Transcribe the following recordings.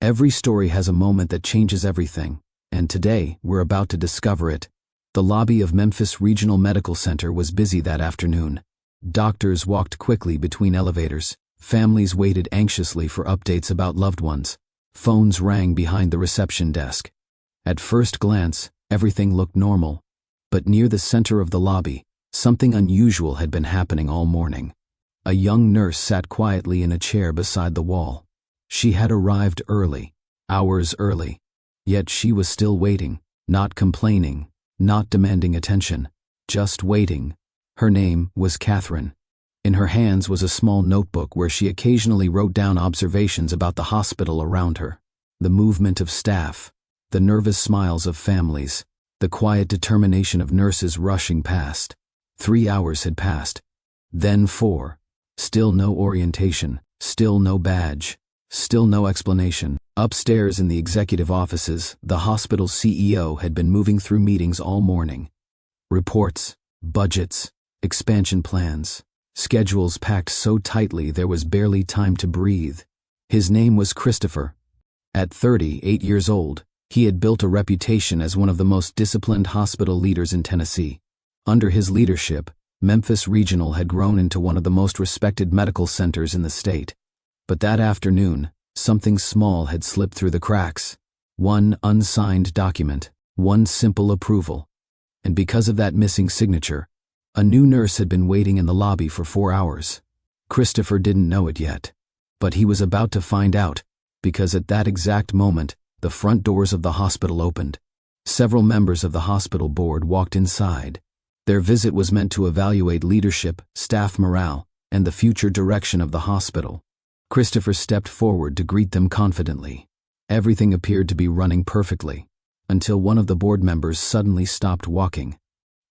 Every story has a moment that changes everything, and today we're about to discover it. The lobby of Memphis Regional Medical Center was busy that afternoon. Doctors walked quickly between elevators. Families waited anxiously for updates about loved ones. Phones rang behind the reception desk. At first glance, everything looked normal. But near the center of the lobby, something unusual had been happening all morning. A young nurse sat quietly in a chair beside the wall. She had arrived early, hours early. Yet she was still waiting, not complaining, not demanding attention, just waiting. Her name was Catherine. In her hands was a small notebook where she occasionally wrote down observations about the hospital around her. The movement of staff, the nervous smiles of families, the quiet determination of nurses rushing past. 3 hours had passed. Then 4. Still no orientation, still no badge, still no explanation. Upstairs in the executive offices, the hospital's CEO had been moving through meetings all morning. Reports, budgets, expansion plans, schedules packed so tightly there was barely time to breathe. His name was Christopher. At 38 years old, he had built a reputation as one of the most disciplined hospital leaders in Tennessee. Under his leadership, Memphis Regional had grown into one of the most respected medical centers in the state. But that afternoon, something small had slipped through the cracks. One unsigned document, one simple approval. And because of that missing signature, a new nurse had been waiting in the lobby for 4 hours. Christopher didn't know it yet, but he was about to find out, because at that exact moment, the front doors of the hospital opened. Several members of the hospital board walked inside. Their visit was meant to evaluate leadership, staff morale, and the future direction of the hospital. Christopher stepped forward to greet them confidently. Everything appeared to be running perfectly, until one of the board members suddenly stopped walking.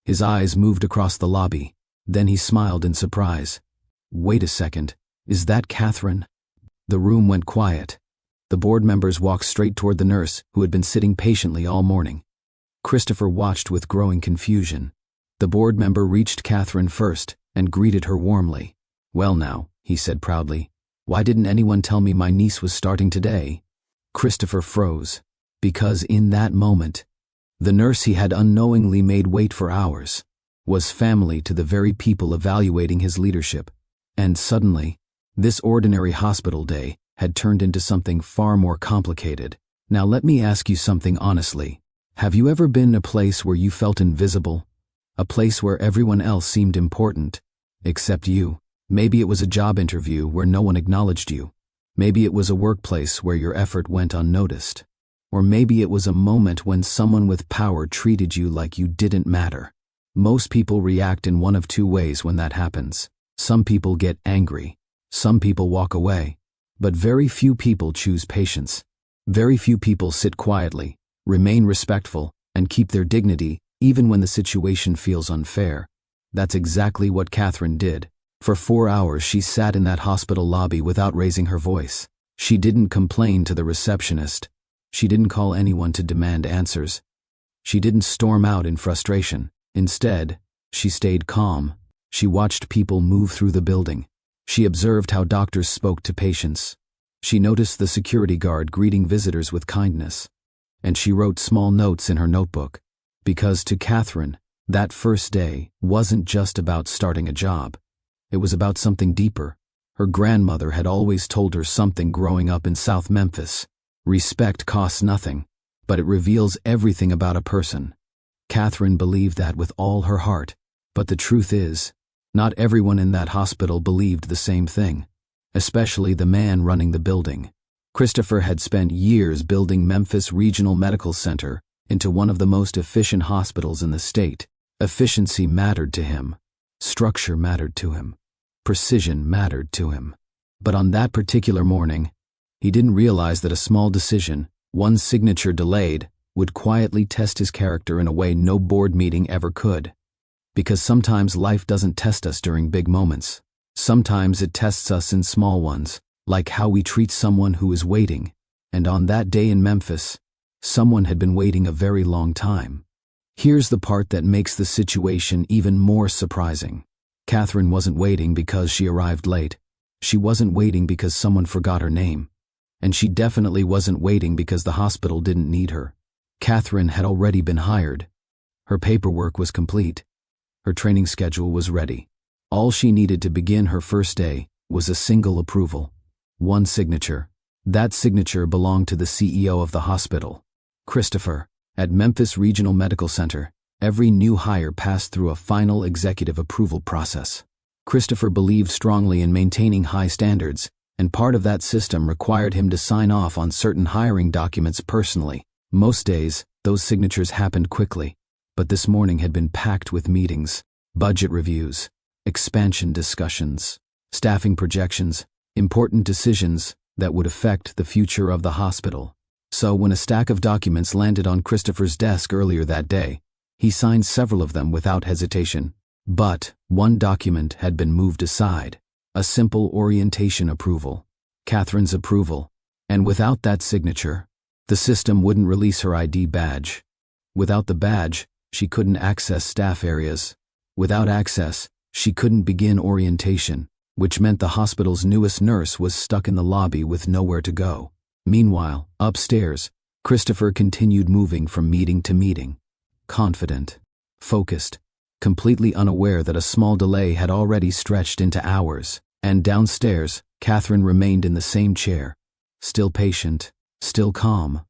His eyes moved across the lobby, then he smiled in surprise. "Wait a second, is that Catherine?" The room went quiet. The board members walked straight toward the nurse, who had been sitting patiently all morning. Christopher watched with growing confusion. The board member reached Catherine first and greeted her warmly. "Well now," he said proudly, "why didn't anyone tell me my niece was starting today?" Christopher froze, because in that moment, the nurse he had unknowingly made wait for hours was family to the very people evaluating his leadership. And suddenly, this ordinary hospital day had turned into something far more complicated. Now let me ask you something honestly. Have you ever been in a place where you felt invisible? A place where everyone else seemed important, except you? Maybe it was a job interview where no one acknowledged you. Maybe it was a workplace where your effort went unnoticed. Or maybe it was a moment when someone with power treated you like you didn't matter. Most people react in one of two ways when that happens. Some people get angry. Some people walk away. But very few people choose patience. Very few people sit quietly, remain respectful, and keep their dignity even when the situation feels unfair. That's exactly what Catherine did. For 4 hours she sat in that hospital lobby without raising her voice. She didn't complain to the receptionist. She didn't call anyone to demand answers. She didn't storm out in frustration. Instead, she stayed calm. She watched people move through the building. She observed how doctors spoke to patients. She noticed the security guard greeting visitors with kindness. And she wrote small notes in her notebook. Because to Catherine, that first day wasn't just about starting a job. It was about something deeper. Her grandmother had always told her something growing up in South Memphis. Respect costs nothing, but it reveals everything about a person. Catherine believed that with all her heart. But the truth is, not everyone in that hospital believed the same thing, especially the man running the building. Christopher had spent years building Memphis Regional Medical Center into one of the most efficient hospitals in the state. Efficiency mattered to him. Structure mattered to him. Precision mattered to him. But on that particular morning, he didn't realize that a small decision, one signature delayed, would quietly test his character in a way no board meeting ever could. Because sometimes life doesn't test us during big moments. Sometimes it tests us in small ones, like how we treat someone who is waiting. And on that day in Memphis, someone had been waiting a very long time. Here's the part that makes the situation even more surprising. Catherine wasn't waiting because she arrived late. She wasn't waiting because someone forgot her name. And she definitely wasn't waiting because the hospital didn't need her. Catherine had already been hired. Her paperwork was complete. Her training schedule was ready. All she needed to begin her first day was a single approval. One signature. That signature belonged to the CEO of the hospital, Christopher. At Memphis Regional Medical Center, every new hire passed through a final executive approval process. Christopher believed strongly in maintaining high standards, and part of that system required him to sign off on certain hiring documents personally. Most days, those signatures happened quickly, but this morning had been packed with meetings, budget reviews, expansion discussions, staffing projections, important decisions that would affect the future of the hospital. So when a stack of documents landed on Christopher's desk earlier that day, he signed several of them without hesitation. But one document had been moved aside, a simple orientation approval, Catherine's approval, and without that signature, the system wouldn't release her ID badge. Without the badge, she couldn't access staff areas. Without access, she couldn't begin orientation, which meant the hospital's newest nurse was stuck in the lobby with nowhere to go. Meanwhile, upstairs, Christopher continued moving from meeting to meeting, confident, focused, completely unaware that a small delay had already stretched into hours. And downstairs, Catherine remained in the same chair, still patient, still calm,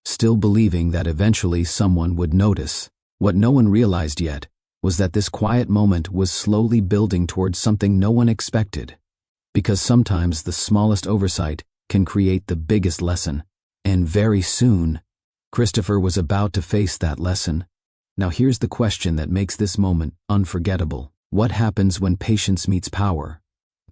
still believing that eventually someone would notice. What no one realized yet was that this quiet moment was slowly building towards something no one expected. Because sometimes the smallest oversight can create the biggest lesson. And very soon, Christopher was about to face that lesson. Now here's the question that makes this moment unforgettable. What happens when patience meets power?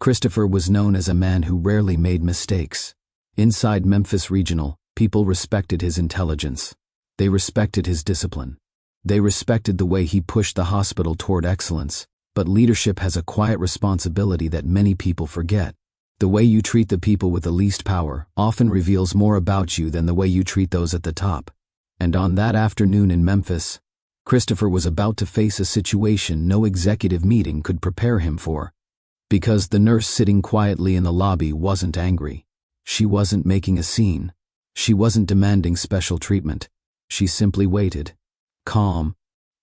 Christopher was known as a man who rarely made mistakes. Inside Memphis Regional, people respected his intelligence. They respected his discipline. They respected the way he pushed the hospital toward excellence. But leadership has a quiet responsibility that many people forget. The way you treat the people with the least power often reveals more about you than the way you treat those at the top. And on that afternoon in Memphis, Christopher was about to face a situation no executive meeting could prepare him for. Because the nurse sitting quietly in the lobby wasn't angry. She wasn't making a scene. She wasn't demanding special treatment. She simply waited. Calm,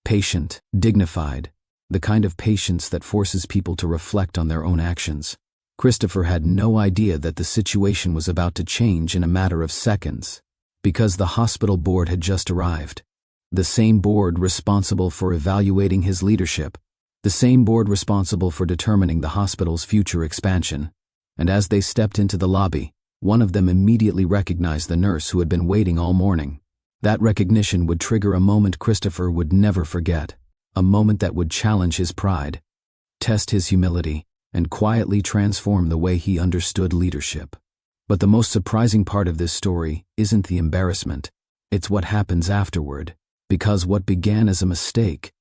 patient, dignified. The kind of patience that forces people to reflect on their own actions. Christopher had no idea that the situation was about to change in a matter of seconds. Because the hospital board had just arrived. The same board responsible for evaluating his leadership. The same board responsible for determining the hospital's future expansion. And as they stepped into the lobby, one of them immediately recognized the nurse who had been waiting all morning. That recognition would trigger a moment Christopher would never forget. A moment that would challenge his pride, test his humility, and quietly transform the way he understood leadership. But the most surprising part of this story isn't the embarrassment. It's what happens afterward. Because what began as a mistake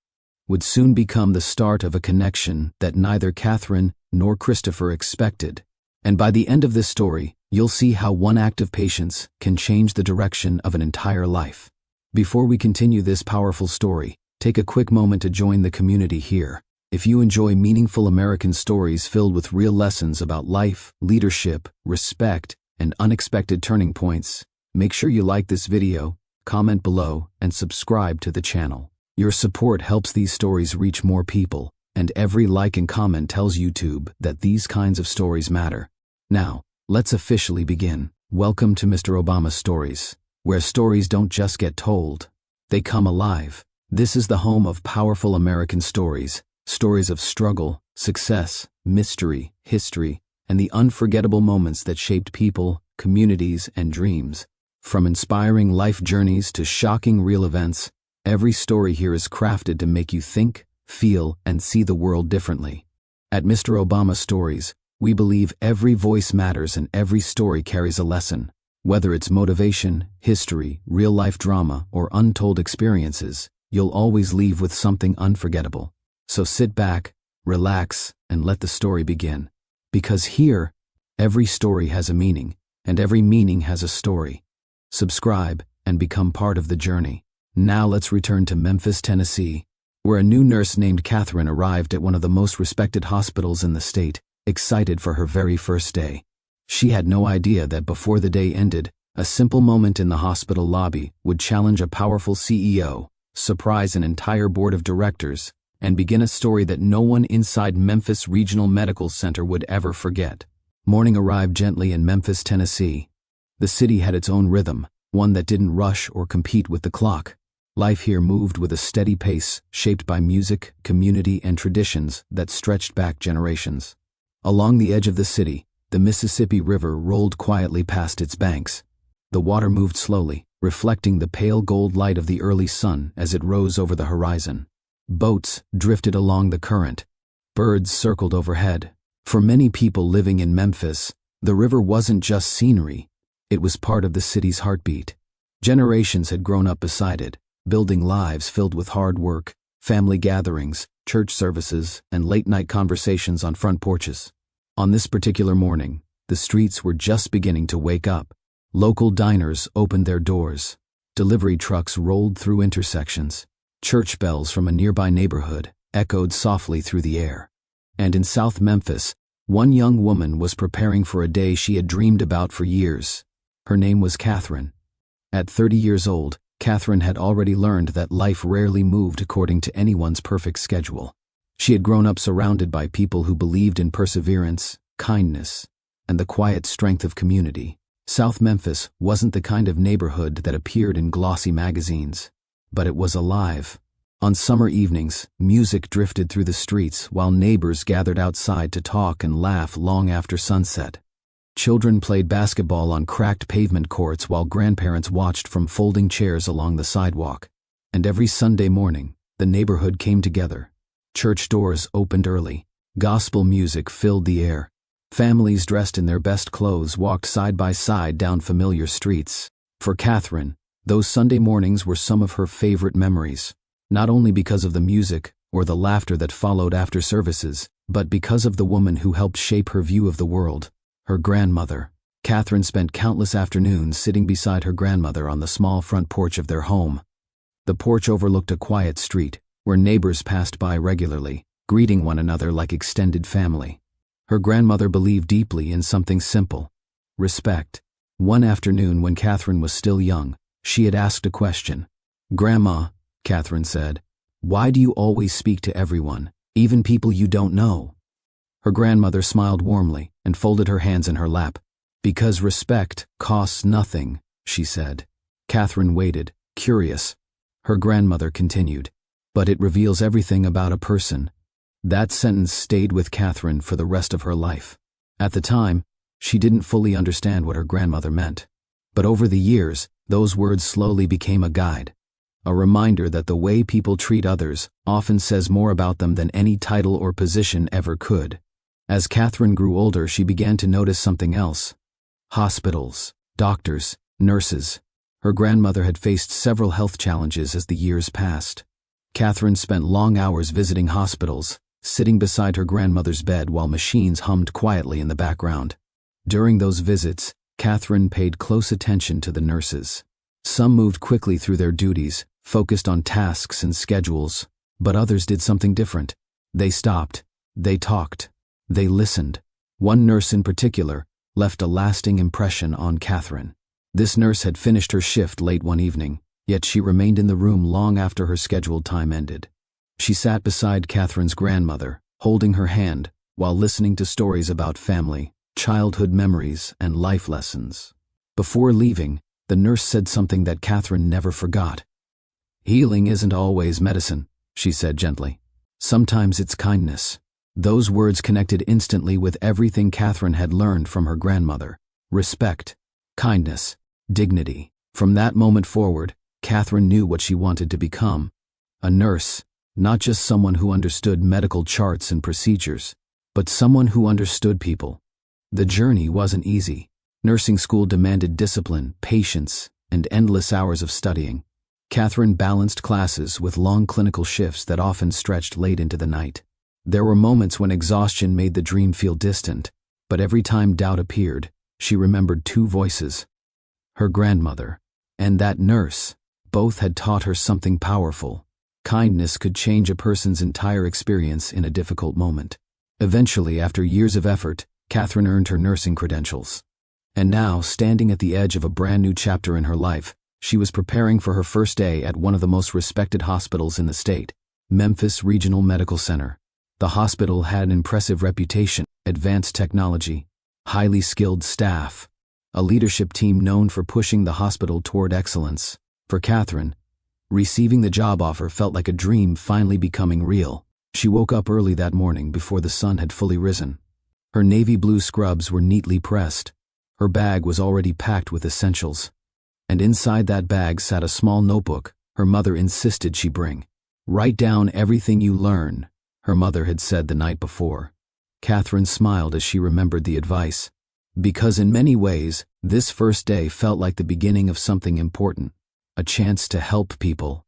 would soon become the start of a connection that neither Catherine nor Christopher expected. And by the end of this story, you'll see how one act of patience can change the direction of an entire life. Before we continue this powerful story, take a quick moment to join the community here. If you enjoy meaningful American stories filled with real lessons about life, leadership, respect, and unexpected turning points, make sure you like this video, comment below, and subscribe to the channel. Your support helps these stories reach more people, and every like and comment tells YouTube that these kinds of stories matter. Now, let's officially begin. Welcome to Mr. Obama's Stories, where stories don't just get told, they come alive. This is the home of powerful American stories, stories of struggle, success, mystery, history, and the unforgettable moments that shaped people, communities, and dreams. From inspiring life journeys to shocking real events, every story here is crafted to make you think, feel, and see the world differently. At Mr. Obama Stories, we believe every voice matters and every story carries a lesson. Whether it's motivation, history, real-life drama, or untold experiences, you'll always leave with something unforgettable. So sit back, relax, and let the story begin. Because here, every story has a meaning, and every meaning has a story. Subscribe and become part of the journey. Now let's return to Memphis, Tennessee, where a new nurse named Catherine arrived at one of the most respected hospitals in the state, excited for her very first day. She had no idea that before the day ended, a simple moment in the hospital lobby would challenge a powerful CEO, surprise an entire board of directors, and begin a story that no one inside Memphis Regional Medical Center would ever forget. Morning arrived gently in Memphis, Tennessee. The city had its own rhythm, one that didn't rush or compete with the clock. Life here moved with a steady pace, shaped by music, community, and traditions that stretched back generations. Along the edge of the city, the Mississippi River rolled quietly past its banks. The water moved slowly, reflecting the pale gold light of the early sun as it rose over the horizon. Boats drifted along the current. Birds circled overhead. For many people living in Memphis, the river wasn't just scenery, it was part of the city's heartbeat. Generations had grown up beside it, building lives filled with hard work, family gatherings, church services, and late-night conversations on front porches. On this particular morning, the streets were just beginning to wake up. Local diners opened their doors. Delivery trucks rolled through intersections. Church bells from a nearby neighborhood echoed softly through the air. And in South Memphis, one young woman was preparing for a day she had dreamed about for years. Her name was Catherine. At 30 years old, Catherine had already learned that life rarely moved according to anyone's perfect schedule. She had grown up surrounded by people who believed in perseverance, kindness, and the quiet strength of community. South Memphis wasn't the kind of neighborhood that appeared in glossy magazines, but it was alive. On summer evenings, music drifted through the streets while neighbors gathered outside to talk and laugh long after sunset. Children played basketball on cracked pavement courts while grandparents watched from folding chairs along the sidewalk. And every Sunday morning, the neighborhood came together. Church doors opened early. Gospel music filled the air. Families dressed in their best clothes walked side by side down familiar streets. For Catherine, those Sunday mornings were some of her favorite memories, not only because of the music or the laughter that followed after services, but because of the woman who helped shape her view of the world, her grandmother. Catherine spent countless afternoons sitting beside her grandmother on the small front porch of their home. The porch overlooked a quiet street, where neighbors passed by regularly, greeting one another like extended family. Her grandmother believed deeply in something simple: respect. One afternoon when Catherine was still young, she had asked a question. "Grandma," Catherine said, "why do you always speak to everyone, even people you don't know?" Her grandmother smiled warmly and folded her hands in her lap. "Because respect costs nothing," she said. Catherine waited, curious. Her grandmother continued, "But it reveals everything about a person." That sentence stayed with Catherine for the rest of her life. At the time, she didn't fully understand what her grandmother meant. But over the years, those words slowly became a guide, a reminder that the way people treat others often says more about them than any title or position ever could. As Catherine grew older, she began to notice something else. Hospitals, doctors, nurses. Her grandmother had faced several health challenges as the years passed. Catherine spent long hours visiting hospitals, sitting beside her grandmother's bed while machines hummed quietly in the background. During those visits, Catherine paid close attention to the nurses. Some moved quickly through their duties, focused on tasks and schedules, but others did something different. They stopped, they talked, they listened. One nurse in particular left a lasting impression on Catherine. This nurse had finished her shift late one evening, yet she remained in the room long after her scheduled time ended. She sat beside Catherine's grandmother, holding her hand, while listening to stories about family, childhood memories, and life lessons. Before leaving, the nurse said something that Catherine never forgot. "Healing isn't always medicine," she said gently. "Sometimes it's kindness." Those words connected instantly with everything Catherine had learned from her grandmother: respect, kindness, dignity. From that moment forward, Catherine knew what she wanted to become: a nurse, not just someone who understood medical charts and procedures, but someone who understood people. The journey wasn't easy. Nursing school demanded discipline, patience, and endless hours of studying. Catherine balanced classes with long clinical shifts that often stretched late into the night. There were moments when exhaustion made the dream feel distant, but every time doubt appeared, she remembered two voices: her grandmother and that nurse. Both had taught her something powerful. Kindness could change a person's entire experience in a difficult moment. Eventually, after years of effort, Catherine earned her nursing credentials. And now, standing at the edge of a brand new chapter in her life, she was preparing for her first day at one of the most respected hospitals in the state, Memphis Regional Medical Center. The hospital had an impressive reputation, advanced technology, highly skilled staff, a leadership team known for pushing the hospital toward excellence. For Catherine, receiving the job offer felt like a dream finally becoming real. She woke up early that morning before the sun had fully risen. Her navy blue scrubs were neatly pressed. Her bag was already packed with essentials. And inside that bag sat a small notebook her mother insisted she bring. "Write down everything you learn," her mother had said the night before. Catherine smiled as she remembered the advice, because in many ways, this first day felt like the beginning of something important. A chance to help people,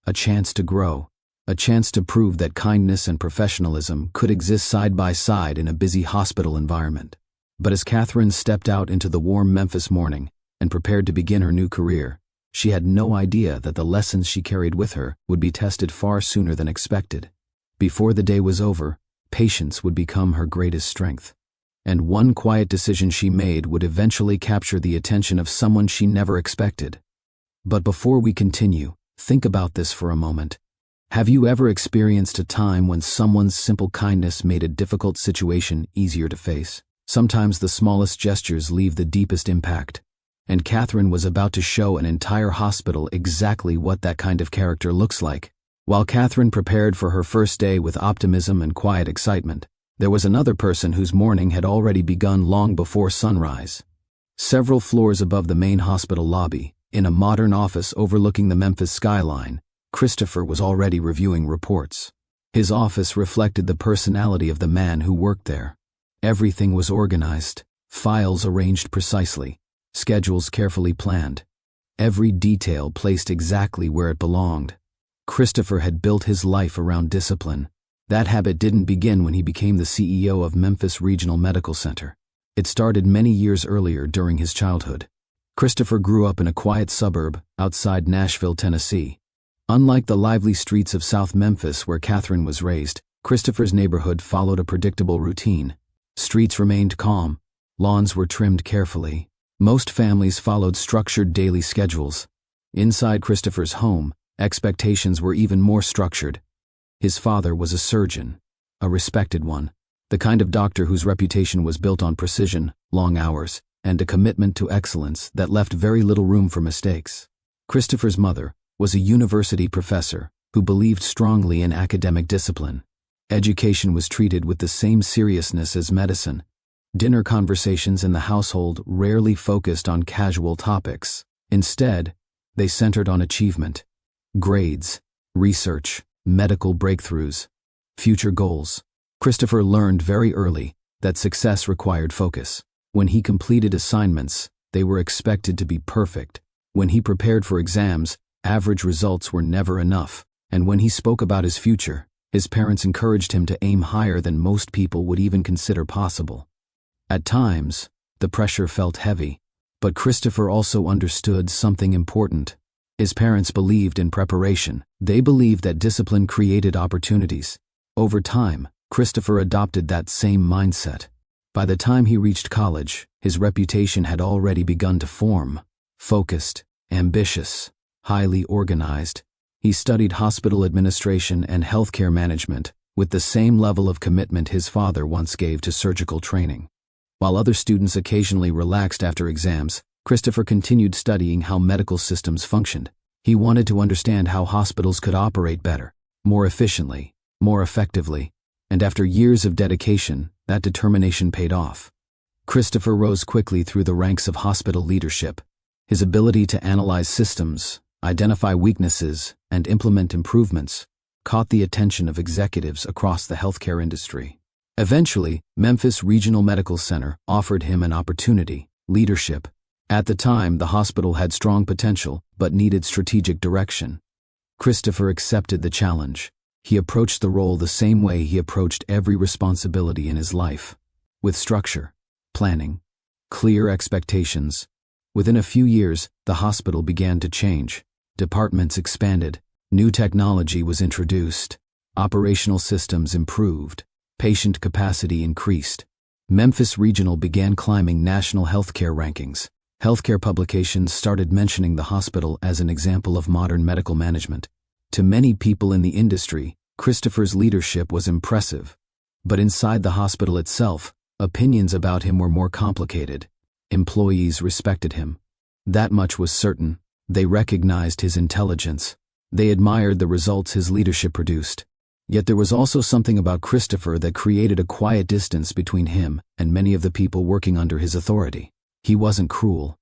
a chance to grow, a chance to prove that kindness and professionalism could exist side by side in a busy hospital environment. But as Catherine stepped out into the warm Memphis morning and prepared to begin her new career, she had no idea that the lessons she carried with her would be tested far sooner than expected. Before the day was over, patience would become her greatest strength. And one quiet decision she made would eventually capture the attention of someone she never expected. But before we continue, think about this for a moment. Have you ever experienced a time when someone's simple kindness made a difficult situation easier to face? Sometimes the smallest gestures leave the deepest impact. And Catherine was about to show an entire hospital exactly what that kind of character looks like. While Catherine prepared for her first day with optimism and quiet excitement, there was another person whose morning had already begun long before sunrise. Several floors above the main hospital lobby, in a modern office overlooking the Memphis skyline, Christopher was already reviewing reports. His office reflected the personality of the man who worked there. Everything was organized, files arranged precisely, schedules carefully planned, every detail placed exactly where it belonged. Christopher had built his life around discipline. That habit didn't begin when he became the CEO of Memphis Regional Medical Center. It started many years earlier during his childhood. Christopher grew up in a quiet suburb outside Nashville, Tennessee. Unlike the lively streets of South Memphis where Catherine was raised, Christopher's neighborhood followed a predictable routine. Streets remained calm, lawns were trimmed carefully. Most families followed structured daily schedules. Inside Christopher's home, expectations were even more structured. His father was a surgeon, a respected one, the kind of doctor whose reputation was built on precision, long hours, and a commitment to excellence that left very little room for mistakes. Christopher's mother was a university professor who believed strongly in academic discipline. Education was treated with the same seriousness as medicine. Dinner conversations in the household rarely focused on casual topics. Instead, they centered on achievement, grades, research, medical breakthroughs, future goals. Christopher learned very early that success required focus. When he completed assignments, they were expected to be perfect. When he prepared for exams, average results were never enough. And when he spoke about his future, his parents encouraged him to aim higher than most people would even consider possible. At times, the pressure felt heavy, but Christopher also understood something important. His parents believed in preparation. They believed that discipline created opportunities. Over time, Christopher adopted that same mindset. By the time he reached college, his reputation had already begun to form. Focused, ambitious, highly organized. He studied hospital administration and healthcare management with the same level of commitment his father once gave to surgical training. While other students occasionally relaxed after exams, Christopher continued studying how medical systems functioned. He wanted to understand how hospitals could operate better, more efficiently, more effectively, and after years of dedication, that determination paid off. Christopher rose quickly through the ranks of hospital leadership. His ability to analyze systems, identify weaknesses, and implement improvements caught the attention of executives across the healthcare industry. Eventually, Memphis Regional Medical Center offered him an opportunity, leadership. At the time, the hospital had strong potential, but needed strategic direction. Christopher accepted the challenge. He approached the role the same way he approached every responsibility in his life, with structure, planning, clear expectations. Within a few years, the hospital began to change. Departments expanded, new technology was introduced, operational systems improved, patient capacity increased. Memphis Regional began climbing national healthcare rankings. Healthcare publications started mentioning the hospital as an example of modern medical management. To many people in the industry, Christopher's leadership was impressive. But inside the hospital itself, opinions about him were more complicated. Employees respected him. That much was certain. They recognized his intelligence. They admired the results his leadership produced. Yet there was also something about Christopher that created a quiet distance between him and many of the people working under his authority. He wasn't cruel.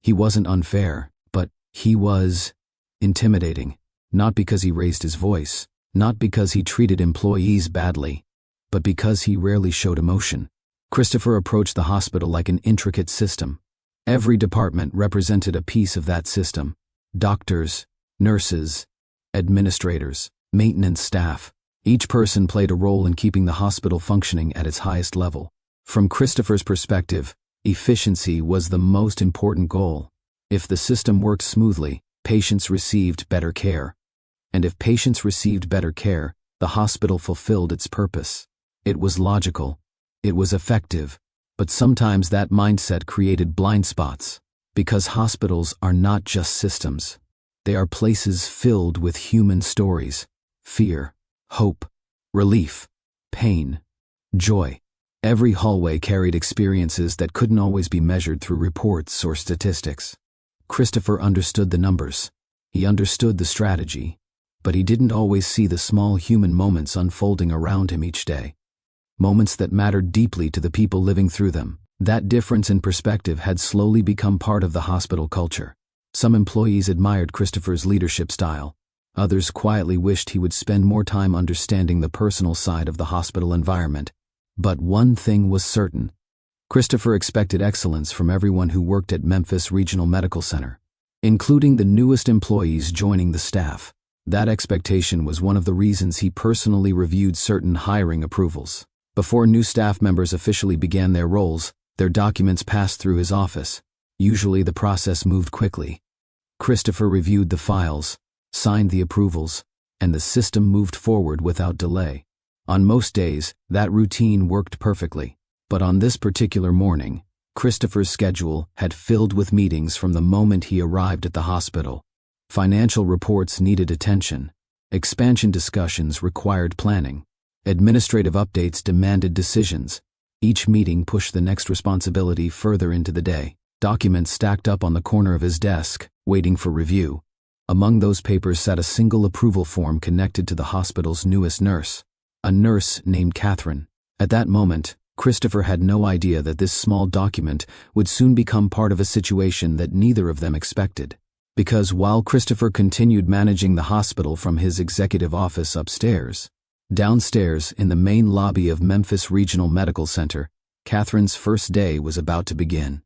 He wasn't unfair, but he was intimidating. Not because he raised his voice, not because he treated employees badly, but because he rarely showed emotion. Christopher approached the hospital like an intricate system. Every department represented a piece of that system: doctors, nurses, administrators, maintenance staff. Each person played a role in keeping the hospital functioning at its highest level. From Christopher's perspective, efficiency was the most important goal. If the system worked smoothly, patients received better care. And if patients received better care, the hospital fulfilled its purpose. It was logical. It was effective. But sometimes that mindset created blind spots. Because hospitals are not just systems. They are places filled with human stories: fear, hope, relief, pain, joy. Every hallway carried experiences that couldn't always be measured through reports or statistics. Christopher understood the numbers. He understood the strategy. But he didn't always see the small human moments unfolding around him each day. Moments that mattered deeply to the people living through them. That difference in perspective had slowly become part of the hospital culture. Some employees admired Christopher's leadership style. Others quietly wished he would spend more time understanding the personal side of the hospital environment. But one thing was certain. Christopher expected excellence from everyone who worked at Memphis Regional Medical Center, including the newest employees joining the staff. That expectation was one of the reasons he personally reviewed certain hiring approvals. Before new staff members officially began their roles, their documents passed through his office. Usually the process moved quickly. Christopher reviewed the files, signed the approvals, and the system moved forward without delay. On most days, that routine worked perfectly. But on this particular morning, Christopher's schedule had filled with meetings from the moment he arrived at the hospital. Financial reports needed attention. Expansion discussions required planning. Administrative updates demanded decisions. Each meeting pushed the next responsibility further into the day. Documents stacked up on the corner of his desk, waiting for review. Among those papers sat a single approval form connected to the hospital's newest nurse, a nurse named Catherine. At that moment, Christopher had no idea that this small document would soon become part of a situation that neither of them expected. Because while Christopher continued managing the hospital from his executive office upstairs, downstairs in the main lobby of Memphis Regional Medical Center, Catherine's first day was about to begin.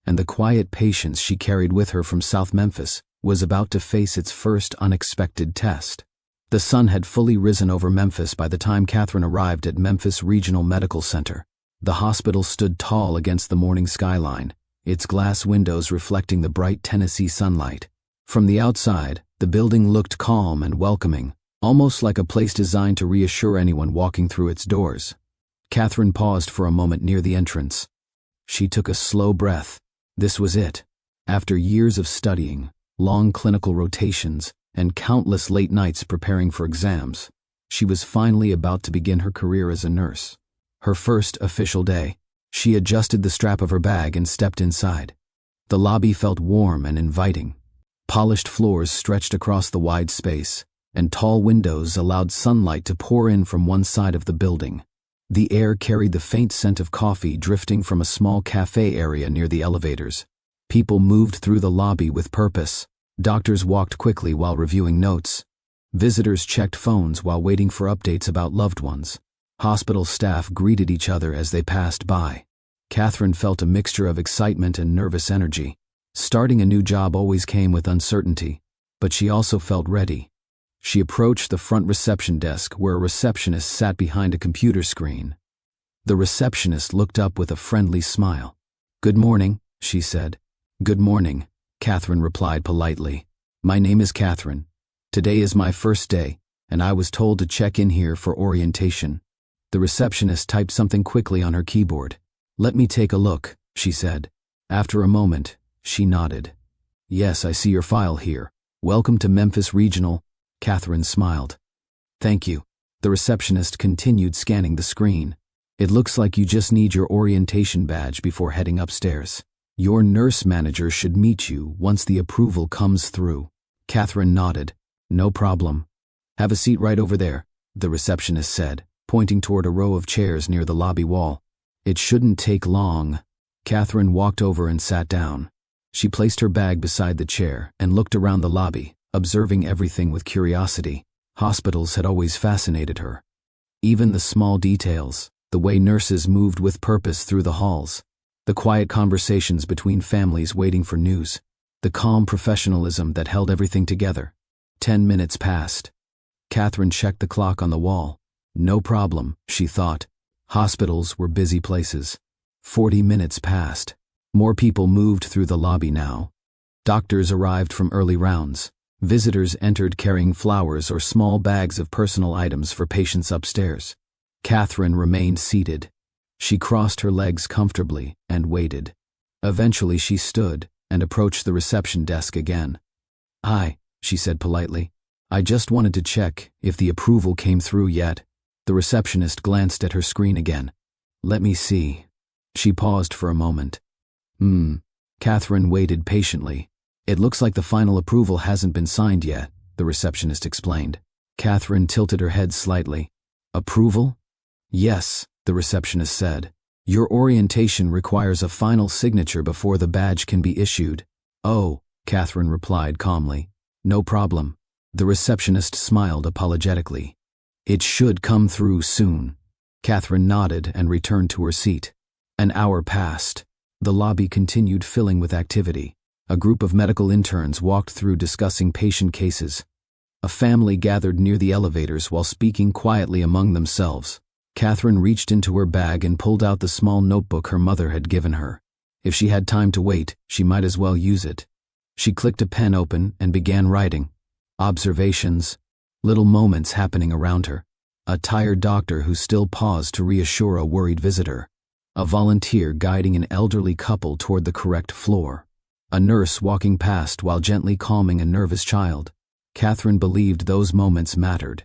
And the quiet patience she carried with her from South Memphis was about to face its first unexpected test. The sun had fully risen over Memphis by the time Catherine arrived at Memphis Regional Medical Center. The hospital stood tall against the morning skyline, its glass windows reflecting the bright Tennessee sunlight. From the outside, the building looked calm and welcoming, almost like a place designed to reassure anyone walking through its doors. Catherine paused for a moment near the entrance. She took a slow breath. This was it. After years of studying, long clinical rotations, and countless late nights preparing for exams, she was finally about to begin her career as a nurse. Her first official day. She adjusted the strap of her bag and stepped inside. The lobby felt warm and inviting. Polished floors stretched across the wide space, and tall windows allowed sunlight to pour in from one side of the building. The air carried the faint scent of coffee drifting from a small cafe area near the elevators. People moved through the lobby with purpose. Doctors walked quickly while reviewing notes. Visitors checked phones while waiting for updates about loved ones. Hospital staff greeted each other as they passed by. Catherine felt a mixture of excitement and nervous energy. Starting a new job always came with uncertainty, but she also felt ready. She approached the front reception desk where a receptionist sat behind a computer screen. The receptionist looked up with a friendly smile. "Good morning," she said. "Good morning," Catherine replied politely. "My name is Catherine. Today is my first day, and I was told to check in here for orientation." The receptionist typed something quickly on her keyboard. "Let me take a look," she said. After a moment, she nodded. "Yes, I see your file here. Welcome to Memphis Regional." Catherine smiled. "Thank you." The receptionist continued scanning the screen. "It looks like you just need your orientation badge before heading upstairs. Your nurse manager should meet you once the approval comes through." Catherine nodded. "No problem. Have a seat right over there," the receptionist said, pointing toward a row of chairs near the lobby wall. "It shouldn't take long." Catherine walked over and sat down. She placed her bag beside the chair and looked around the lobby, observing everything with curiosity. Hospitals had always fascinated her. Even the small details, the way nurses moved with purpose through the halls, the quiet conversations between families waiting for news, the calm professionalism that held everything together. 10 minutes passed. Catherine checked the clock on the wall. No problem, she thought. Hospitals were busy places. 40 minutes passed. More people moved through the lobby now. Doctors arrived from early rounds. Visitors entered carrying flowers or small bags of personal items for patients upstairs. Catherine remained seated. She crossed her legs comfortably and waited. Eventually she stood and approached the reception desk again. "Hi," she said politely. "I just wanted to check if the approval came through yet." The receptionist glanced at her screen again. "Let me see." She paused for a moment. Catherine waited patiently. "It looks like the final approval hasn't been signed yet," the receptionist explained. Catherine tilted her head slightly. "Approval?" "Yes," the receptionist said. "Your orientation requires a final signature before the badge can be issued." "Oh," Catherine replied calmly. "No problem." The receptionist smiled apologetically. "It should come through soon." Catherine nodded and returned to her seat. An hour passed. The lobby continued filling with activity. A group of medical interns walked through discussing patient cases. A family gathered near the elevators while speaking quietly among themselves. Catherine reached into her bag and pulled out the small notebook her mother had given her. If she had time to wait, she might as well use it. She clicked a pen open and began writing. Observations, little moments happening around her. A tired doctor who still paused to reassure a worried visitor. A volunteer guiding an elderly couple toward the correct floor. A nurse walking past while gently calming a nervous child. Catherine believed those moments mattered.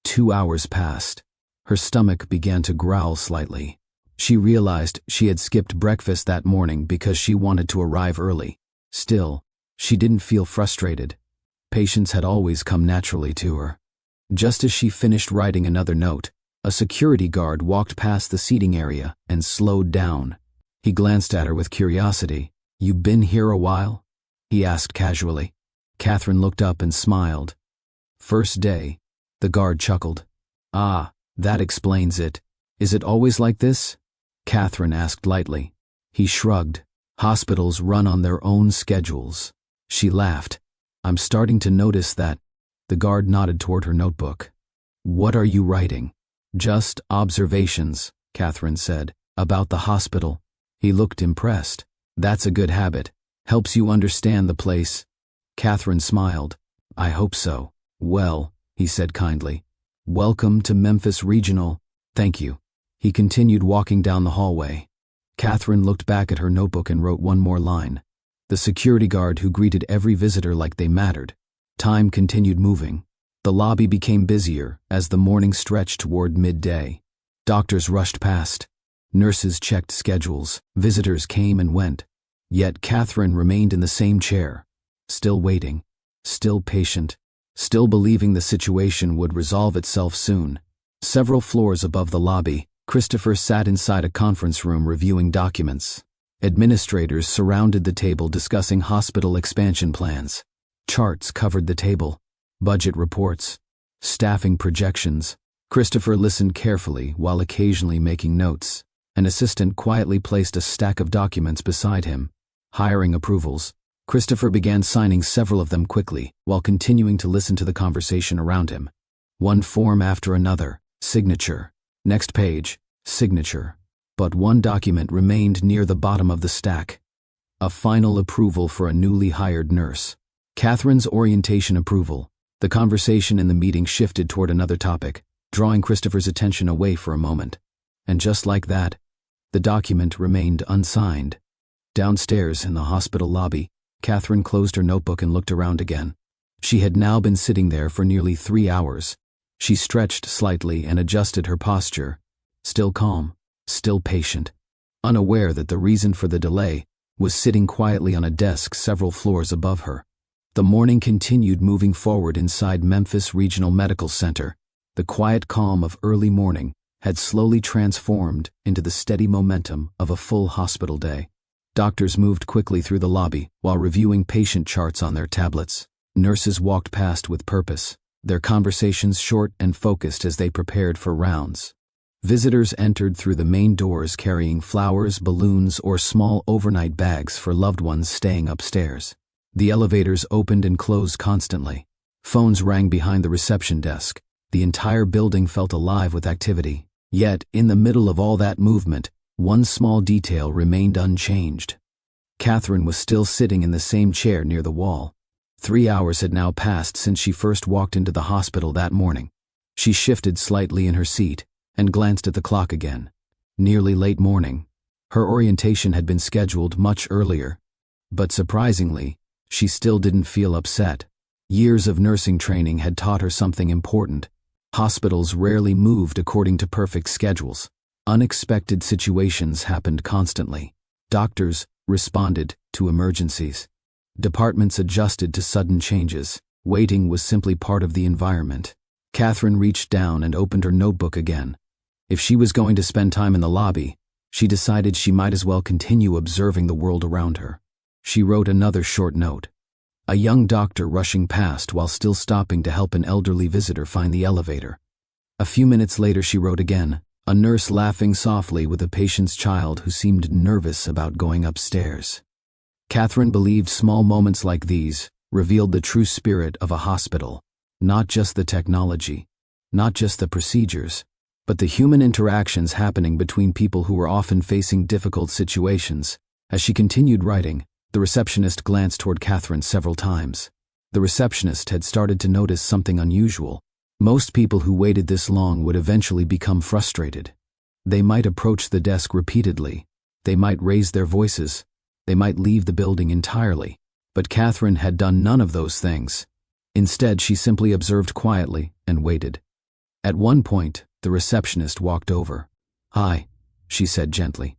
2 hours passed. Her stomach began to growl slightly. She realized she had skipped breakfast that morning because she wanted to arrive early. Still, she didn't feel frustrated. Patience had always come naturally to her. Just as she finished writing another note, a security guard walked past the seating area and slowed down. He glanced at her with curiosity. "You been here a while?" he asked casually. Catherine looked up and smiled. "First day," the guard chuckled. "Ah, that explains it. Is it always like this?" Catherine asked lightly. He shrugged. "Hospitals run on their own schedules." She laughed. "I'm starting to notice that." The guard nodded toward her notebook. "What are you writing?" "Just observations," Catherine said, "about the hospital." He looked impressed. "That's a good habit. Helps you understand the place." Catherine smiled. "I hope so." "Well," he said kindly. "Welcome to Memphis Regional." "Thank you." He continued walking down the hallway. Catherine looked back at her notebook and wrote one more line. The security guard who greeted every visitor like they mattered. Time continued moving. The lobby became busier as the morning stretched toward midday. Doctors rushed past. Nurses checked schedules. Visitors came and went. Yet Catherine remained in the same chair, still waiting, still patient, still believing the situation would resolve itself soon. Several floors above the lobby, Christopher sat inside a conference room reviewing documents. Administrators surrounded the table discussing hospital expansion plans. Charts covered the table. Budget reports, staffing projections. Christopher listened carefully while occasionally making notes. An assistant quietly placed a stack of documents beside him. Hiring approvals. Christopher began signing several of them quickly while continuing to listen to the conversation around him. One form after another. Signature. Next page. Signature. But one document remained near the bottom of the stack. A final approval for a newly hired nurse. Catherine's orientation approval. The conversation in the meeting shifted toward another topic, drawing Christopher's attention away for a moment. And just like that, The document remained unsigned. Downstairs in the hospital lobby, Catherine closed her notebook and looked around again. She had now been sitting there for nearly 3 hours. She stretched slightly and adjusted her posture, still calm, still patient, unaware that the reason for the delay was sitting quietly on a desk several floors above her. The morning continued moving forward inside Memphis Regional Medical Center. The quiet calm of early morning had slowly transformed into the steady momentum of a full hospital day. Doctors moved quickly through the lobby while reviewing patient charts on their tablets. Nurses walked past with purpose, their conversations short and focused as they prepared for rounds. Visitors entered through the main doors carrying flowers, balloons, or small overnight bags for loved ones staying upstairs. The elevators opened and closed constantly. Phones rang behind the reception desk. The entire building felt alive with activity. Yet, in the middle of all that movement, one small detail remained unchanged. Catherine was still sitting in the same chair near the wall. 3 hours had now passed since she first walked into the hospital that morning. She shifted slightly in her seat and glanced at the clock again. Nearly late morning. Her orientation had been scheduled much earlier. But surprisingly, she still didn't feel upset. Years of nursing training had taught her something important. Hospitals rarely moved according to perfect schedules. Unexpected situations happened constantly. Doctors responded to emergencies. Departments adjusted to sudden changes. Waiting was simply part of the environment. Catherine reached down and opened her notebook again. If she was going to spend time in the lobby, she decided she might as well continue observing the world around her. She wrote another short note. A young doctor rushing past while still stopping to help an elderly visitor find the elevator. A few minutes later she wrote again, a nurse laughing softly with a patient's child who seemed nervous about going upstairs. Catherine believed small moments like these revealed the true spirit of a hospital, not just the technology, not just the procedures, but the human interactions happening between people who were often facing difficult situations. As she continued writing, the receptionist glanced toward Catherine several times. The receptionist had started to notice something unusual. Most people who waited this long would eventually become frustrated. They might approach the desk repeatedly. They might raise their voices. They might leave the building entirely. But Catherine had done none of those things. Instead, she simply observed quietly and waited. At one point, the receptionist walked over. "Hi," she said gently.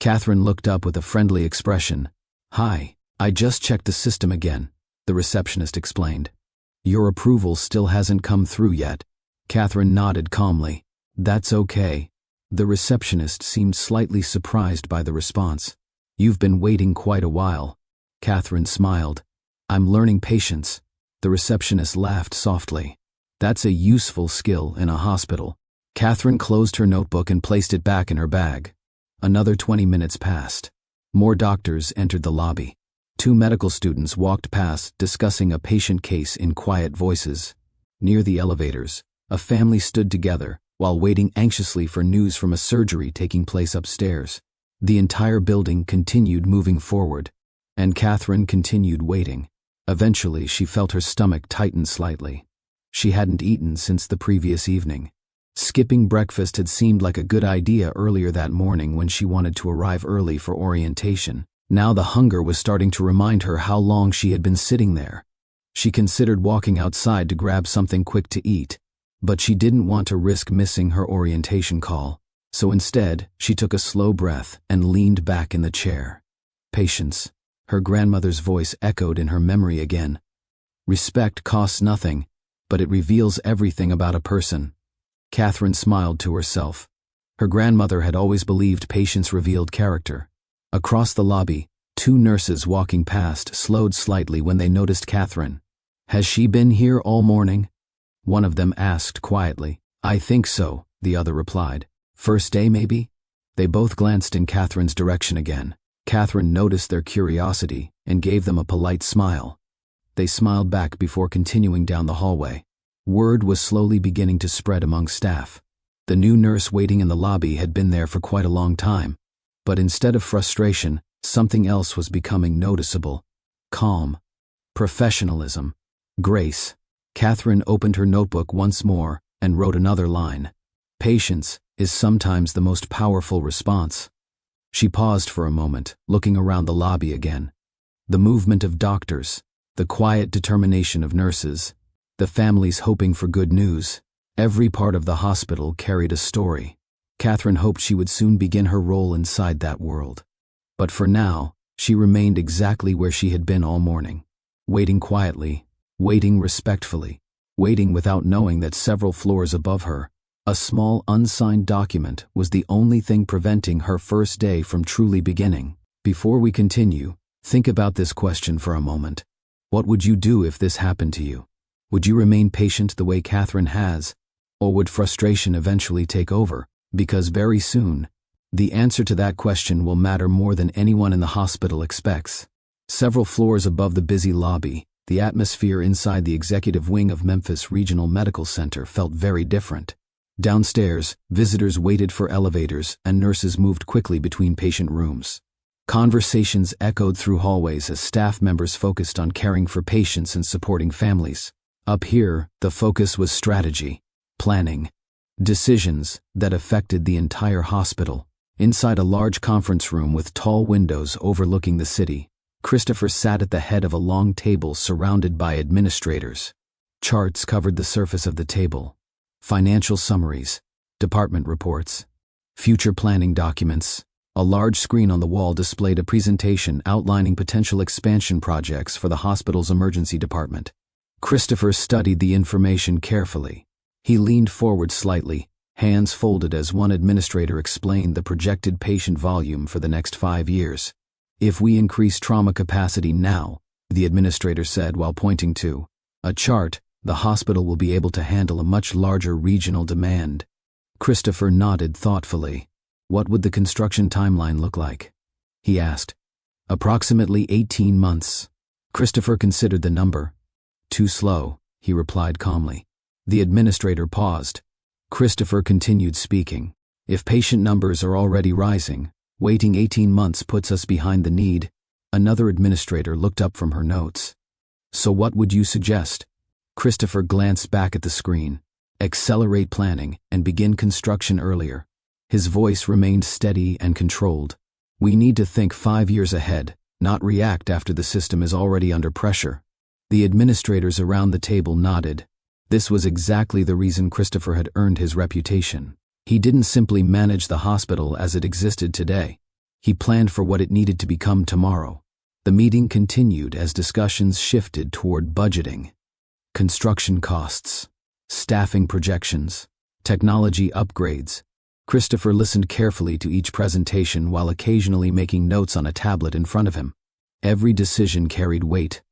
Catherine looked up with a friendly expression. "Hi, I just checked the system again," the receptionist explained. "Your approval still hasn't come through yet." Catherine nodded calmly. "That's okay." The receptionist seemed slightly surprised by the response. "You've been waiting quite a while." Catherine smiled. "I'm learning patience." The receptionist laughed softly. "That's a useful skill in a hospital." Catherine closed her notebook and placed it back in her bag. Another 20 minutes passed. More doctors entered the lobby. 2 medical students walked past, discussing a patient case in quiet voices. Near the elevators, a family stood together while waiting anxiously for news from a surgery taking place upstairs. The entire building continued moving forward, and Catherine continued waiting. Eventually, she felt her stomach tighten slightly. She hadn't eaten since the previous evening. Skipping breakfast had seemed like a good idea earlier that morning when she wanted to arrive early for orientation. Now the hunger was starting to remind her how long she had been sitting there. She considered walking outside to grab something quick to eat, but she didn't want to risk missing her orientation call. So instead, she took a slow breath and leaned back in the chair. Patience. Her grandmother's voice echoed in her memory again. Respect costs nothing, but it reveals everything about a person. Catherine smiled to herself. Her grandmother had always believed patience revealed character. Across the lobby, 2 nurses walking past slowed slightly when they noticed Catherine. "Has she been here all morning?" one of them asked quietly. "I think so," the other replied. "First day, maybe?" They both glanced in Catherine's direction again. Catherine noticed their curiosity and gave them a polite smile. They smiled back before continuing down the hallway. Word was slowly beginning to spread among staff. The new nurse waiting in the lobby had been there for quite a long time. But instead of frustration, something else was becoming noticeable. Calm. Professionalism. Grace. Catherine opened her notebook once more and wrote another line. Patience is sometimes the most powerful response. She paused for a moment, looking around the lobby again. The movement of doctors, the quiet determination of nurses, the families hoping for good news. Every part of the hospital carried a story. Catherine hoped she would soon begin her role inside that world. But for now, she remained exactly where she had been all morning, waiting quietly, waiting respectfully, waiting without knowing that several floors above her, a small unsigned document was the only thing preventing her first day from truly beginning. Before we continue, think about this question for a moment. What would you do if this happened to you? Would you remain patient the way Catherine has? Or would frustration eventually take over? Because very soon, the answer to that question will matter more than anyone in the hospital expects. Several floors above the busy lobby, the atmosphere inside the executive wing of Memphis Regional Medical Center felt very different. Downstairs, visitors waited for elevators and nurses moved quickly between patient rooms. Conversations echoed through hallways as staff members focused on caring for patients and supporting families. Up here, the focus was strategy, planning, decisions that affected the entire hospital. Inside a large conference room with tall windows overlooking the city, Christopher sat at the head of a long table surrounded by administrators. Charts covered the surface of the table. Financial summaries, department reports, future planning documents. A large screen on the wall displayed a presentation outlining potential expansion projects for the hospital's emergency department. Christopher studied the information carefully. He leaned forward slightly, hands folded as one administrator explained the projected patient volume for the next 5 years. If we increase trauma capacity now, the administrator said while pointing to a chart, the hospital will be able to handle a much larger regional demand. Christopher nodded thoughtfully. What would the construction timeline look like? He asked. Approximately 18 months. Christopher considered the number. Too slow, he replied calmly. The administrator paused. Christopher continued speaking. If patient numbers are already rising, waiting 18 months puts us behind the need. Another administrator looked up from her notes. So what would you suggest? Christopher glanced back at the screen. Accelerate planning and begin construction earlier. His voice remained steady and controlled. We need to think 5 years ahead, not react after the system is already under pressure. The administrators around the table nodded. This was exactly the reason Christopher had earned his reputation. He didn't simply manage the hospital as it existed today. He planned for what it needed to become tomorrow. The meeting continued as discussions shifted toward budgeting, construction costs, staffing projections, technology upgrades. Christopher listened carefully to each presentation while occasionally making notes on a tablet in front of him. Every decision carried weight.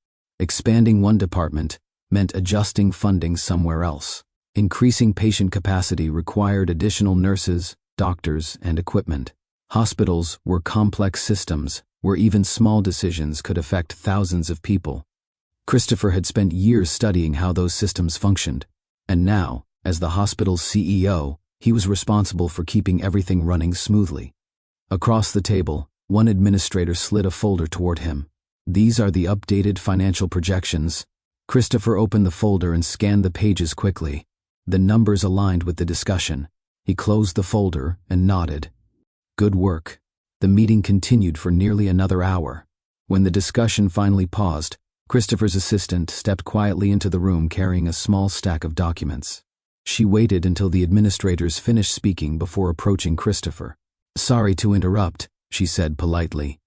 Expanding one department meant adjusting funding somewhere else. Increasing patient capacity required additional nurses, doctors, and equipment. Hospitals were complex systems where even small decisions could affect thousands of people. Christopher had spent years studying how those systems functioned, and now, as the hospital's CEO, he was responsible for keeping everything running smoothly. Across the table, one administrator slid a folder toward him. These are the updated financial projections. Christopher opened the folder and scanned the pages quickly. The numbers aligned with the discussion. He closed the folder and nodded. Good work. The meeting continued for nearly another hour. When the discussion finally paused, Christopher's assistant stepped quietly into the room carrying a small stack of documents. She waited until the administrators finished speaking before approaching Christopher. Sorry to interrupt, she said politely.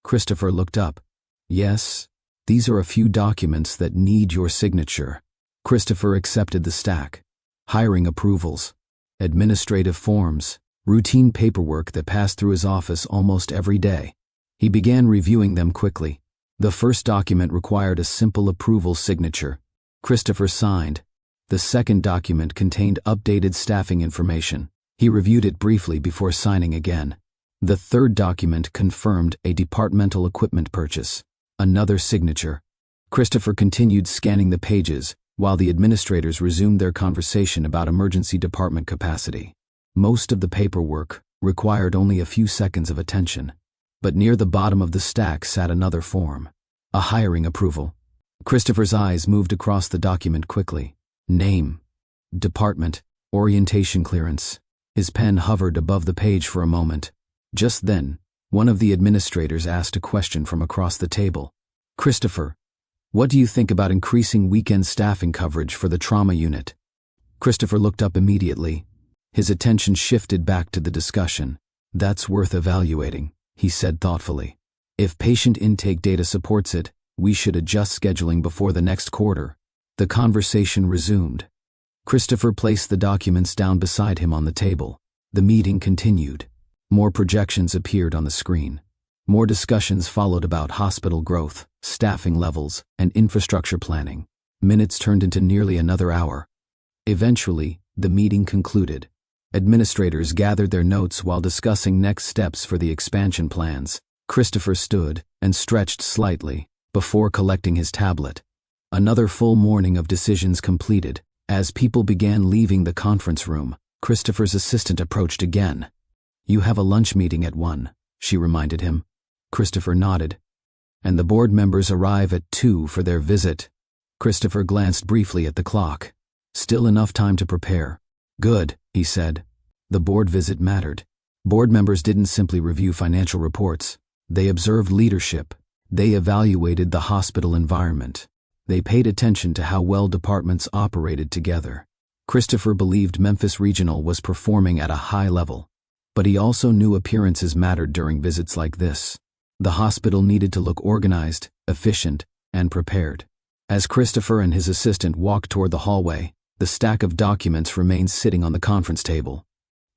Christopher looked up. Yes, these are a few documents that need your signature. Christopher accepted the stack. Hiring approvals, administrative forms, routine paperwork that passed through his office almost every day. He began reviewing them quickly. The first document required a simple approval signature. Christopher signed. The second document contained updated staffing information. He reviewed it briefly before signing again. The third document confirmed a departmental equipment purchase. Another signature. Christopher continued scanning the pages while the administrators resumed their conversation about emergency department capacity. Most of the paperwork required only a few seconds of attention. But near the bottom of the stack sat another form. A hiring approval. Christopher's eyes moved across the document quickly. Name, department, orientation clearance. His pen hovered above the page for a moment. Just then, One of the administrators asked a question from across the table. "Christopher, what do you think about increasing weekend staffing coverage for the trauma unit?" Christopher looked up immediately. His attention shifted back to the discussion. "That's worth evaluating," he said thoughtfully. "If patient intake data supports it, we should adjust scheduling before the next quarter." The conversation resumed. Christopher placed the documents down beside him on the table. The meeting continued. More projections appeared on the screen. More discussions followed about hospital growth, staffing levels, and infrastructure planning. Minutes turned into nearly another hour. Eventually, the meeting concluded. Administrators gathered their notes while discussing next steps for the expansion plans. Christopher stood and stretched slightly before collecting his tablet. Another full morning of decisions completed. As people began leaving the conference room, Christopher's assistant approached again. "You have a lunch meeting at 1, she reminded him. Christopher nodded. "And the board members arrive at 2 for their visit." Christopher glanced briefly at the clock. Still enough time to prepare. "Good," he said. The board visit mattered. Board members didn't simply review financial reports. They observed leadership. They evaluated the hospital environment. They paid attention to how well departments operated together. Christopher believed Memphis Regional was performing at a high level. But he also knew appearances mattered during visits like this. The hospital needed to look organized, efficient, and prepared. As Christopher and his assistant walked toward the hallway, the stack of documents remained sitting on the conference table.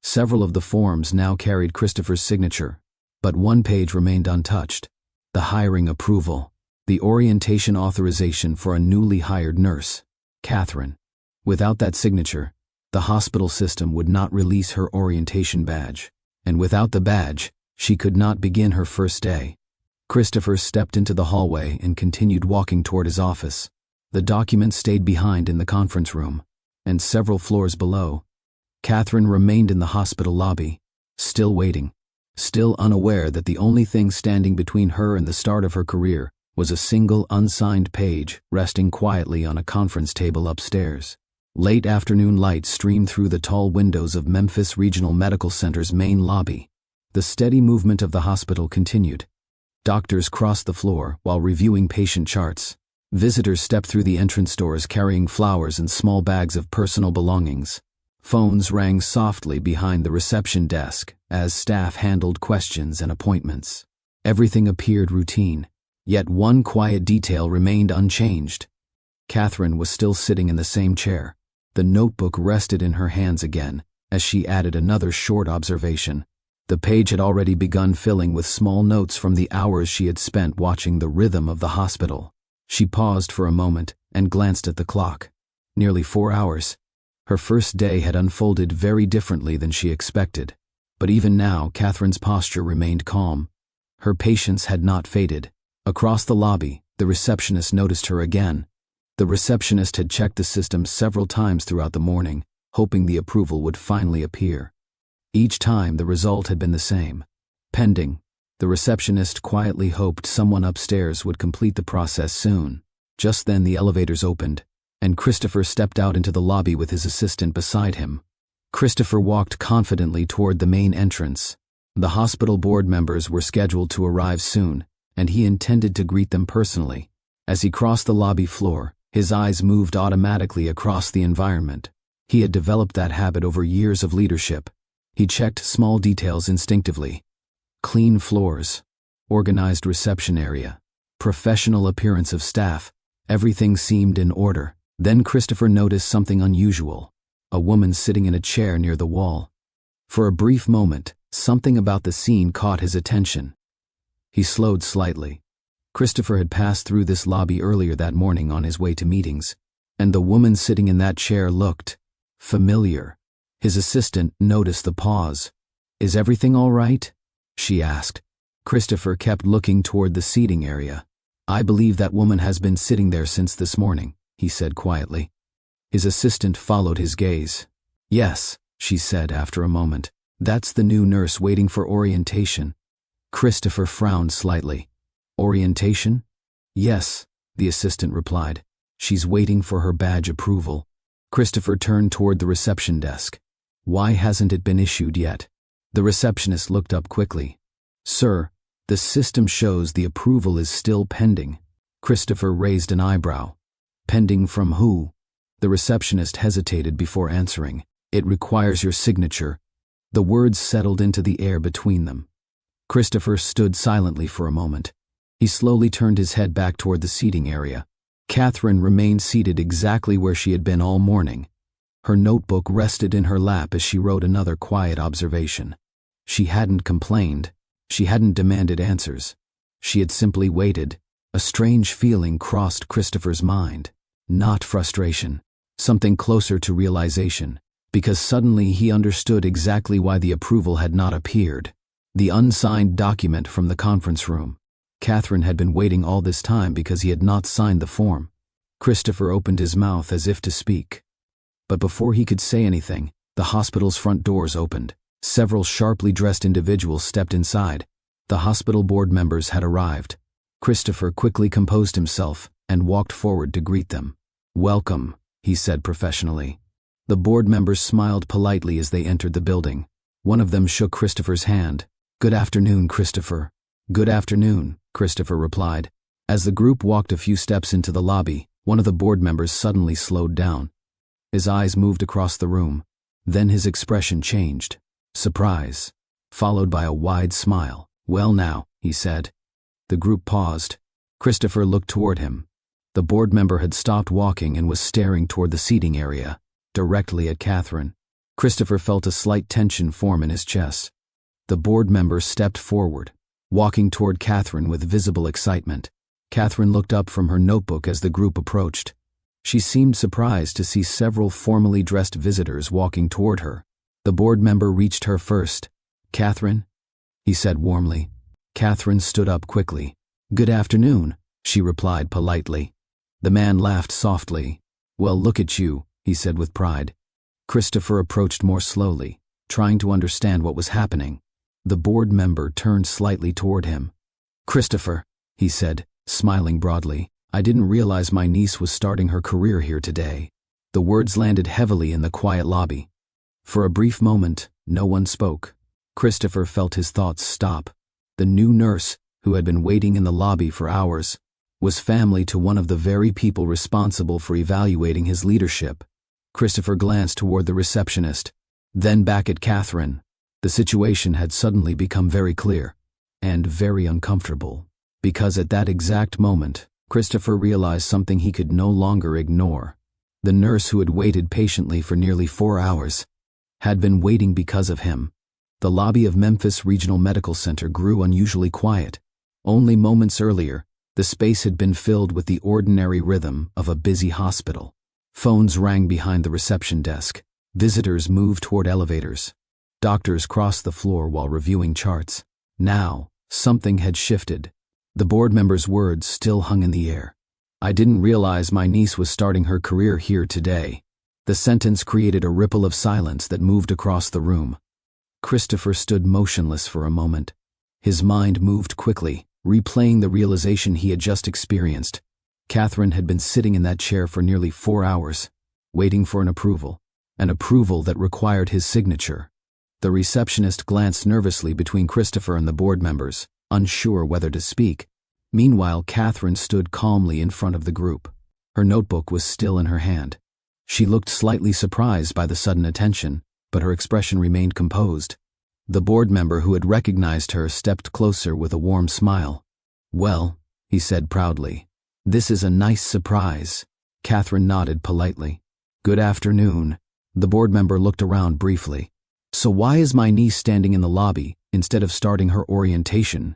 Several of the forms now carried Christopher's signature, but one page remained untouched. The hiring approval. The orientation authorization for a newly hired nurse, Catherine. Without that signature, the hospital system would not release her orientation badge. And without the badge, she could not begin her first day. Christopher stepped into the hallway and continued walking toward his office. The documents stayed behind in the conference room, and several floors below. Catherine remained in the hospital lobby, still waiting, still unaware that the only thing standing between her and the start of her career was a single unsigned page resting quietly on a conference table upstairs. Late afternoon light streamed through the tall windows of Memphis Regional Medical Center's main lobby. The steady movement of the hospital continued. Doctors crossed the floor while reviewing patient charts. Visitors stepped through the entrance doors carrying flowers and small bags of personal belongings. Phones rang softly behind the reception desk as staff handled questions and appointments. Everything appeared routine. Yet one quiet detail remained unchanged. Catherine was still sitting in the same chair. The notebook rested in her hands again as she added another short observation. The page had already begun filling with small notes from the hours she had spent watching the rhythm of the hospital. She paused for a moment and glanced at the clock. Nearly 4 hours. Her first day had unfolded very differently than she expected. But even now, Catherine's posture remained calm. Her patience had not faded. Across the lobby, the receptionist noticed her again. The receptionist had checked the system several times throughout the morning, hoping the approval would finally appear. Each time the result had been the same. Pending. The receptionist quietly hoped someone upstairs would complete the process soon. Just then the elevators opened, and Christopher stepped out into the lobby with his assistant beside him. Christopher walked confidently toward the main entrance. The hospital board members were scheduled to arrive soon, and he intended to greet them personally. As he crossed the lobby floor, his eyes moved automatically across the environment. He had developed that habit over years of leadership. He checked small details instinctively. Clean floors, organized reception area, professional appearance of staff. Everything seemed in order. Then Christopher noticed something unusual. A woman sitting in a chair near the wall. For a brief moment, something about the scene caught his attention. He slowed slightly. Christopher had passed through this lobby earlier that morning on his way to meetings, and the woman sitting in that chair looked familiar. His assistant noticed the pause. "Is everything all right?" she asked. Christopher kept looking toward the seating area. "I believe that woman has been sitting there since this morning," he said quietly. His assistant followed his gaze. "Yes," she said after a moment. "That's the new nurse waiting for orientation." Christopher frowned slightly. "Orientation?" "Yes," the assistant replied. "She's waiting for her badge approval." Christopher turned toward the reception desk. "Why hasn't it been issued yet?" The receptionist looked up quickly. Sir, the system shows the approval is still pending. Christopher raised an eyebrow. Pending from who? The receptionist hesitated before answering. It requires your signature. The words settled into the air between them. Christopher stood silently for a moment. He slowly turned his head back toward the seating area. Catherine remained seated exactly where she had been all morning. Her notebook rested in her lap as she wrote another quiet observation. She hadn't complained. She hadn't demanded answers. She had simply waited. A strange feeling crossed Christopher's mind. Not frustration. Something closer to realization. Because suddenly he understood exactly why the approval had not appeared. The unsigned document from the conference room. Catherine had been waiting all this time because he had not signed the form. Christopher opened his mouth as if to speak. But before he could say anything, the hospital's front doors opened. Several sharply dressed individuals stepped inside. The hospital board members had arrived. Christopher quickly composed himself and walked forward to greet them. "Welcome," he said professionally. The board members smiled politely as they entered the building. One of them shook Christopher's hand. "Good afternoon, Christopher." "Good afternoon," Christopher replied. As the group walked a few steps into the lobby, one of the board members suddenly slowed down. His eyes moved across the room. Then his expression changed. Surprise, followed by a wide smile. "Well now," he said. The group paused. Christopher looked toward him. The board member had stopped walking and was staring toward the seating area, directly at Catherine. Christopher felt a slight tension form in his chest. The board member stepped forward, walking toward Catherine with visible excitement. Catherine looked up from her notebook as the group approached. She seemed surprised to see several formally dressed visitors walking toward her. The board member reached her first. "Catherine?" he said warmly. Catherine stood up quickly. "Good afternoon," she replied politely. The man laughed softly. "Well, look at you," he said with pride. Christopher approached more slowly, trying to understand what was happening. The board member turned slightly toward him. "Christopher," he said, smiling broadly, "I didn't realize my niece was starting her career here today." The words landed heavily in the quiet lobby. For a brief moment, no one spoke. Christopher felt his thoughts stop. The new nurse, who had been waiting in the lobby for hours, was family to one of the very people responsible for evaluating his leadership. Christopher glanced toward the receptionist, then back at Catherine. The situation had suddenly become very clear, and very uncomfortable, because at that exact moment, Christopher realized something he could no longer ignore. The nurse who had waited patiently for nearly 4 hours had been waiting because of him. The lobby of Memphis Regional Medical Center grew unusually quiet. Only moments earlier, the space had been filled with the ordinary rhythm of a busy hospital. Phones rang behind the reception desk. Visitors moved toward elevators. Doctors crossed the floor while reviewing charts. Now, something had shifted. The board member's words still hung in the air. "I didn't realize my niece was starting her career here today." The sentence created a ripple of silence that moved across the room. Christopher stood motionless for a moment. His mind moved quickly, replaying the realization he had just experienced. Catherine had been sitting in that chair for nearly 4 hours, waiting for an approval that required his signature. The receptionist glanced nervously between Christopher and the board members, unsure whether to speak. Meanwhile, Catherine stood calmly in front of the group. Her notebook was still in her hand. She looked slightly surprised by the sudden attention, but her expression remained composed. The board member who had recognized her stepped closer with a warm smile. "Well," he said proudly, "this is a nice surprise." Catherine nodded politely. "Good afternoon." The board member looked around briefly. "So why is my niece standing in the lobby instead of starting her orientation?"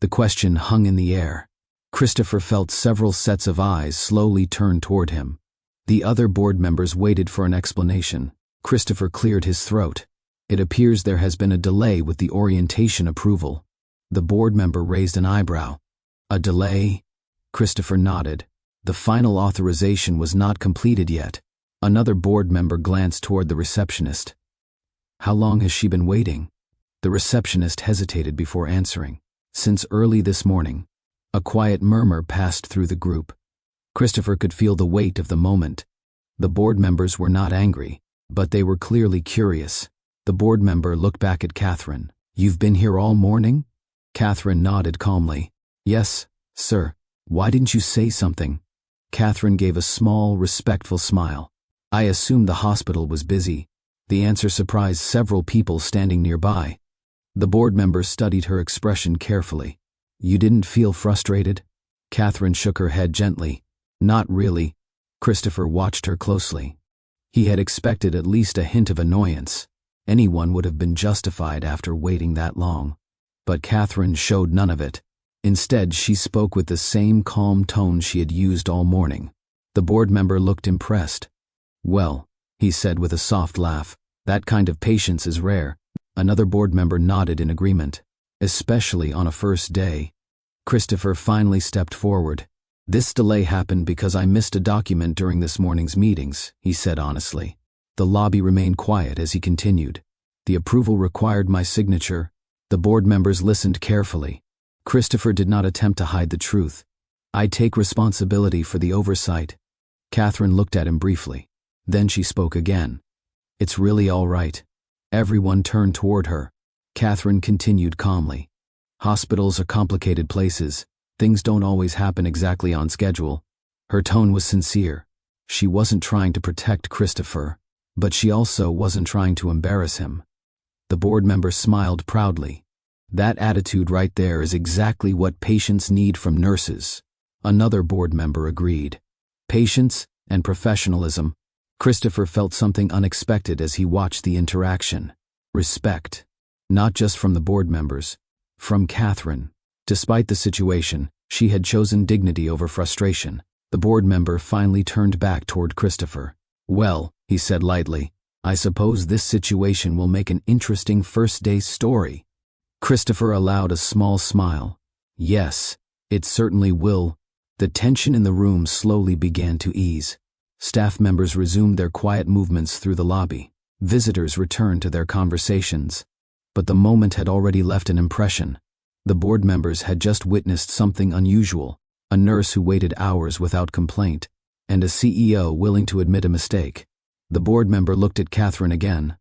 The question hung in the air. Christopher felt several sets of eyes slowly turn toward him. The other board members waited for an explanation. Christopher cleared his throat. "It appears there has been a delay with the orientation approval." The board member raised an eyebrow. "A delay?" Christopher nodded. The final authorization was not completed yet. Another board member glanced toward the receptionist. "How long has she been waiting?" The receptionist hesitated before answering. "Since early this morning." A quiet murmur passed through the group. Christopher could feel the weight of the moment. The board members were not angry, but they were clearly curious. The board member looked back at Catherine. "You've been here all morning?" Catherine nodded calmly. Yes, sir. Why didn't you say something? Catherine gave a small, respectful smile. I assumed the hospital was busy. The answer surprised several people standing nearby. The board members studied her expression carefully. You didn't feel frustrated? Catherine shook her head gently. Not really. Christopher watched her closely. He had expected at least a hint of annoyance. Anyone would have been justified after waiting that long. But Catherine showed none of it. Instead, she spoke with the same calm tone she had used all morning. The board member looked impressed. Well, he said with a soft laugh, that kind of patience is rare. Another board member nodded in agreement. Especially on a first day. Christopher finally stepped forward. This delay happened because I missed a document during this morning's meetings, he said honestly. The lobby remained quiet as he continued. The approval required my signature. The board members listened carefully. Christopher did not attempt to hide the truth. I take responsibility for the oversight. Catherine looked at him briefly. Then she spoke again. It's really all right. Everyone turned toward her. Catherine continued calmly. Hospitals are complicated places. Things don't always happen exactly on schedule. Her tone was sincere. She wasn't trying to protect Christopher, but she also wasn't trying to embarrass him. The board member smiled proudly. That attitude right there is exactly what patients need from nurses. Another board member agreed. Patience and professionalism. Christopher felt something unexpected as he watched the interaction. Respect. Not just from the board members. From Catherine. Despite the situation, she had chosen dignity over frustration. The board member finally turned back toward Christopher. Well, he said lightly, I suppose this situation will make an interesting first-day story. Christopher allowed a small smile. Yes, it certainly will. The tension in the room slowly began to ease. Staff members resumed their quiet movements through the lobby. Visitors returned to their conversations. But the moment had already left an impression. The board members had just witnessed something unusual, a nurse who waited hours without complaint, and a CEO willing to admit a mistake. The board member looked at Catherine again.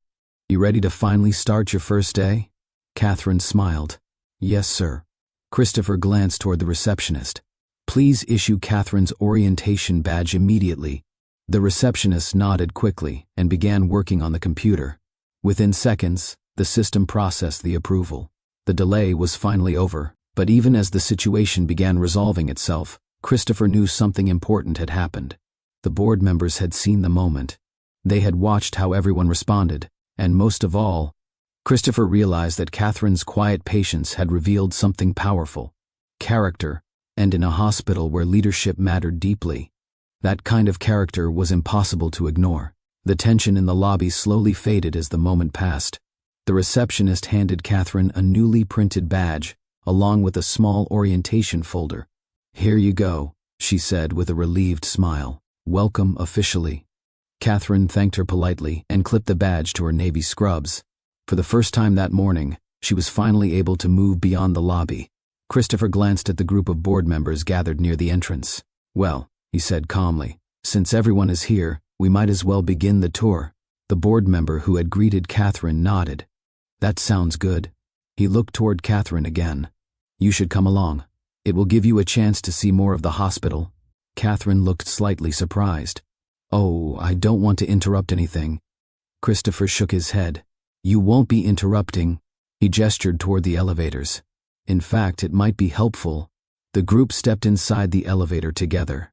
You ready to finally start your first day? Catherine smiled. Yes, sir. Christopher glanced toward the receptionist. Please issue Catherine's orientation badge immediately. The receptionist nodded quickly and began working on the computer. Within seconds, the system processed the approval. The delay was finally over, but even as the situation began resolving itself, Christopher knew something important had happened. The board members had seen the moment. They had watched how everyone responded, and most of all, Christopher realized that Catherine's quiet patience had revealed something powerful. Character, and in a hospital where leadership mattered deeply. That kind of character was impossible to ignore. The tension in the lobby slowly faded as the moment passed. The receptionist handed Catherine a newly printed badge, along with a small orientation folder. Here you go, she said with a relieved smile. Welcome officially. Catherine thanked her politely and clipped the badge to her navy scrubs. For the first time that morning, she was finally able to move beyond the lobby. Christopher glanced at the group of board members gathered near the entrance. Well, he said calmly, since everyone is here, we might as well begin the tour. The board member who had greeted Catherine nodded. That sounds good. He looked toward Catherine again. You should come along. It will give you a chance to see more of the hospital. Catherine looked slightly surprised. Oh, I don't want to interrupt anything. Christopher shook his head. You won't be interrupting. He gestured toward the elevators. In fact, it might be helpful. The group stepped inside the elevator together.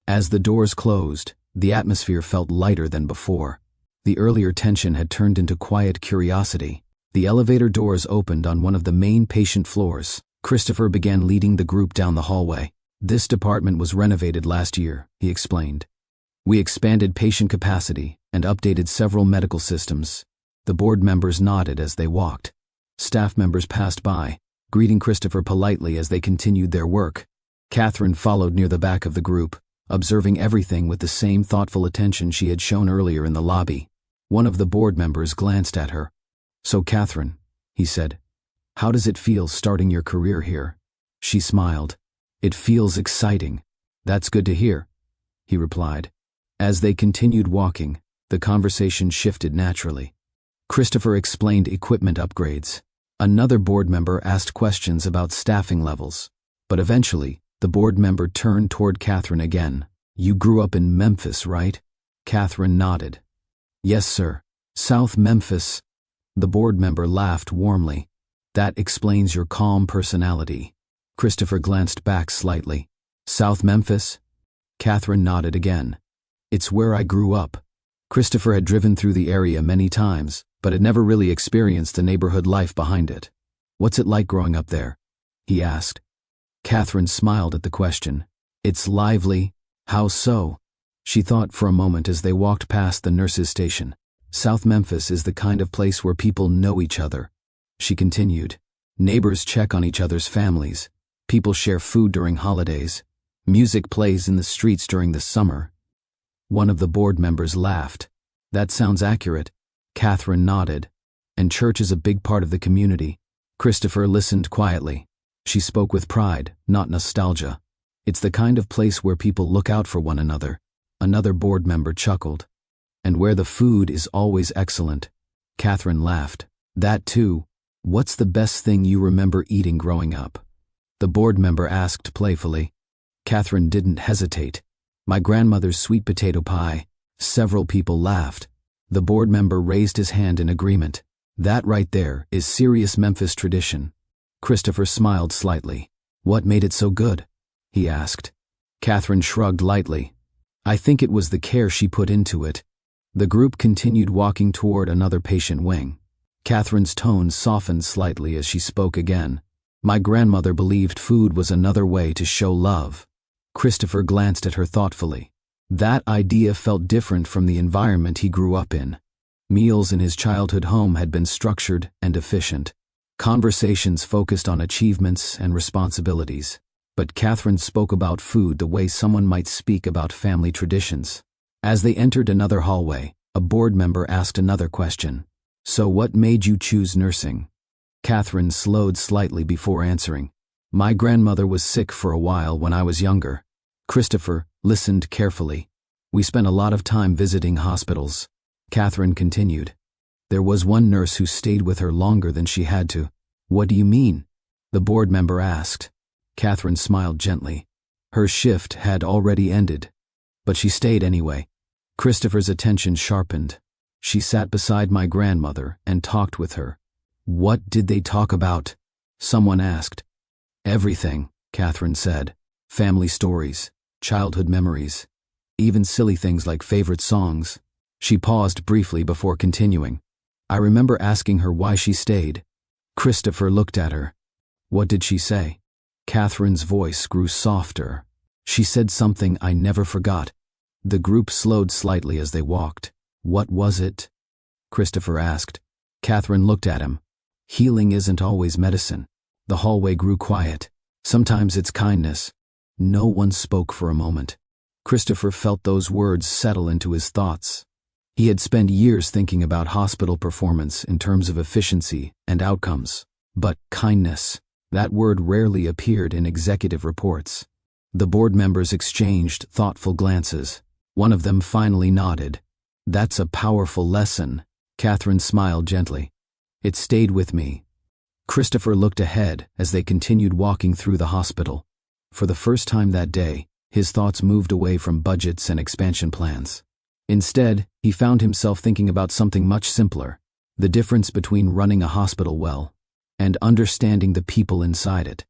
As the doors closed, the atmosphere felt lighter than before. The earlier tension had turned into quiet curiosity. The elevator doors opened on one of the main patient floors. Christopher began leading the group down the hallway. This department was renovated last year, he explained. We expanded patient capacity and updated several medical systems. The board members nodded as they walked. Staff members passed by, greeting Christopher politely as they continued their work. Catherine followed near the back of the group, observing everything with the same thoughtful attention she had shown earlier in the lobby. One of the board members glanced at her. So Catherine, he said, how does it feel starting your career here? She smiled. It feels exciting. That's good to hear, he replied. As they continued walking, the conversation shifted naturally. Christopher explained equipment upgrades. Another board member asked questions about staffing levels. But eventually, the board member turned toward Catherine again. You grew up in Memphis, right? Catherine nodded. Yes, sir. South Memphis. The board member laughed warmly. That explains your calm personality. Christopher glanced back slightly. South Memphis? Catherine nodded again. It's where I grew up. Christopher had driven through the area many times, but had never really experienced the neighborhood life behind it. What's it like growing up there? He asked. Catherine smiled at the question. It's lively. How so? She thought for a moment as they walked past the nurses' station. South Memphis is the kind of place where people know each other. She continued. Neighbors check on each other's families. People share food during holidays. Music plays in the streets during the summer. One of the board members laughed. That sounds accurate. Catherine nodded. And church is a big part of the community. Christopher listened quietly. She spoke with pride, not nostalgia. It's the kind of place where people look out for one another. Another board member chuckled. And where the food is always excellent. Catherine laughed. That too. What's the best thing you remember eating growing up? The board member asked playfully. Catherine didn't hesitate. My grandmother's sweet potato pie. Several people laughed. The board member raised his hand in agreement. That right there is serious Memphis tradition. Christopher smiled slightly. What made it so good? He asked. Catherine shrugged lightly. I think it was the care she put into it. The group continued walking toward another patient wing. Catherine's tone softened slightly as she spoke again. My grandmother believed food was another way to show love. Christopher glanced at her thoughtfully. That idea felt different from the environment he grew up in. Meals in his childhood home had been structured and efficient. Conversations focused on achievements and responsibilities. But Catherine spoke about food the way someone might speak about family traditions. As they entered another hallway, a board member asked another question. So what made you choose nursing? Catherine slowed slightly before answering. My grandmother was sick for a while when I was younger. Christopher listened carefully. We spent a lot of time visiting hospitals. Catherine continued. There was one nurse who stayed with her longer than she had to. What do you mean? The board member asked. Catherine smiled gently. Her shift had already ended. But she stayed anyway. Christopher's attention sharpened. She sat beside my grandmother and talked with her. What did they talk about? Someone asked. Everything, Catherine said. Family stories, childhood memories, even silly things like favorite songs. She paused briefly before continuing. I remember asking her why she stayed. Christopher looked at her. What did she say? Catherine's voice grew softer. She said something I never forgot. The group slowed slightly as they walked. What was it? Christopher asked. Catherine looked at him. Healing isn't always medicine. The hallway grew quiet. Sometimes it's kindness. No one spoke for a moment. Christopher felt those words settle into his thoughts. He had spent years thinking about hospital performance in terms of efficiency and outcomes. But kindness, that word rarely appeared in executive reports. The board members exchanged thoughtful glances. One of them finally nodded. That's a powerful lesson. Catherine smiled gently. It stayed with me. Christopher looked ahead as they continued walking through the hospital. For the first time that day, his thoughts moved away from budgets and expansion plans. Instead, he found himself thinking about something much simpler, the difference between running a hospital well and understanding the people inside it.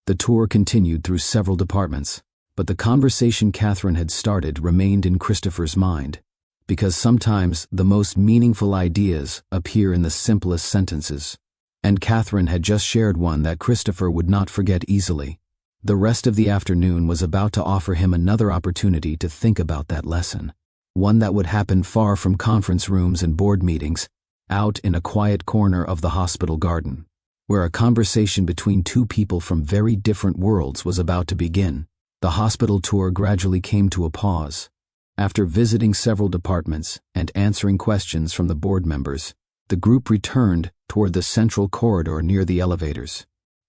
The tour continued through several departments, but the conversation Catherine had started remained in Christopher's mind, because sometimes the most meaningful ideas appear in the simplest sentences. And Catherine had just shared one that Christopher would not forget easily. The rest of the afternoon was about to offer him another opportunity to think about that lesson, one that would happen far from conference rooms and board meetings, out in a quiet corner of the hospital garden, where a conversation between two people from very different worlds was about to begin. The hospital tour gradually came to a pause. After visiting several departments and answering questions from the board members, the group returned toward the central corridor near the elevators.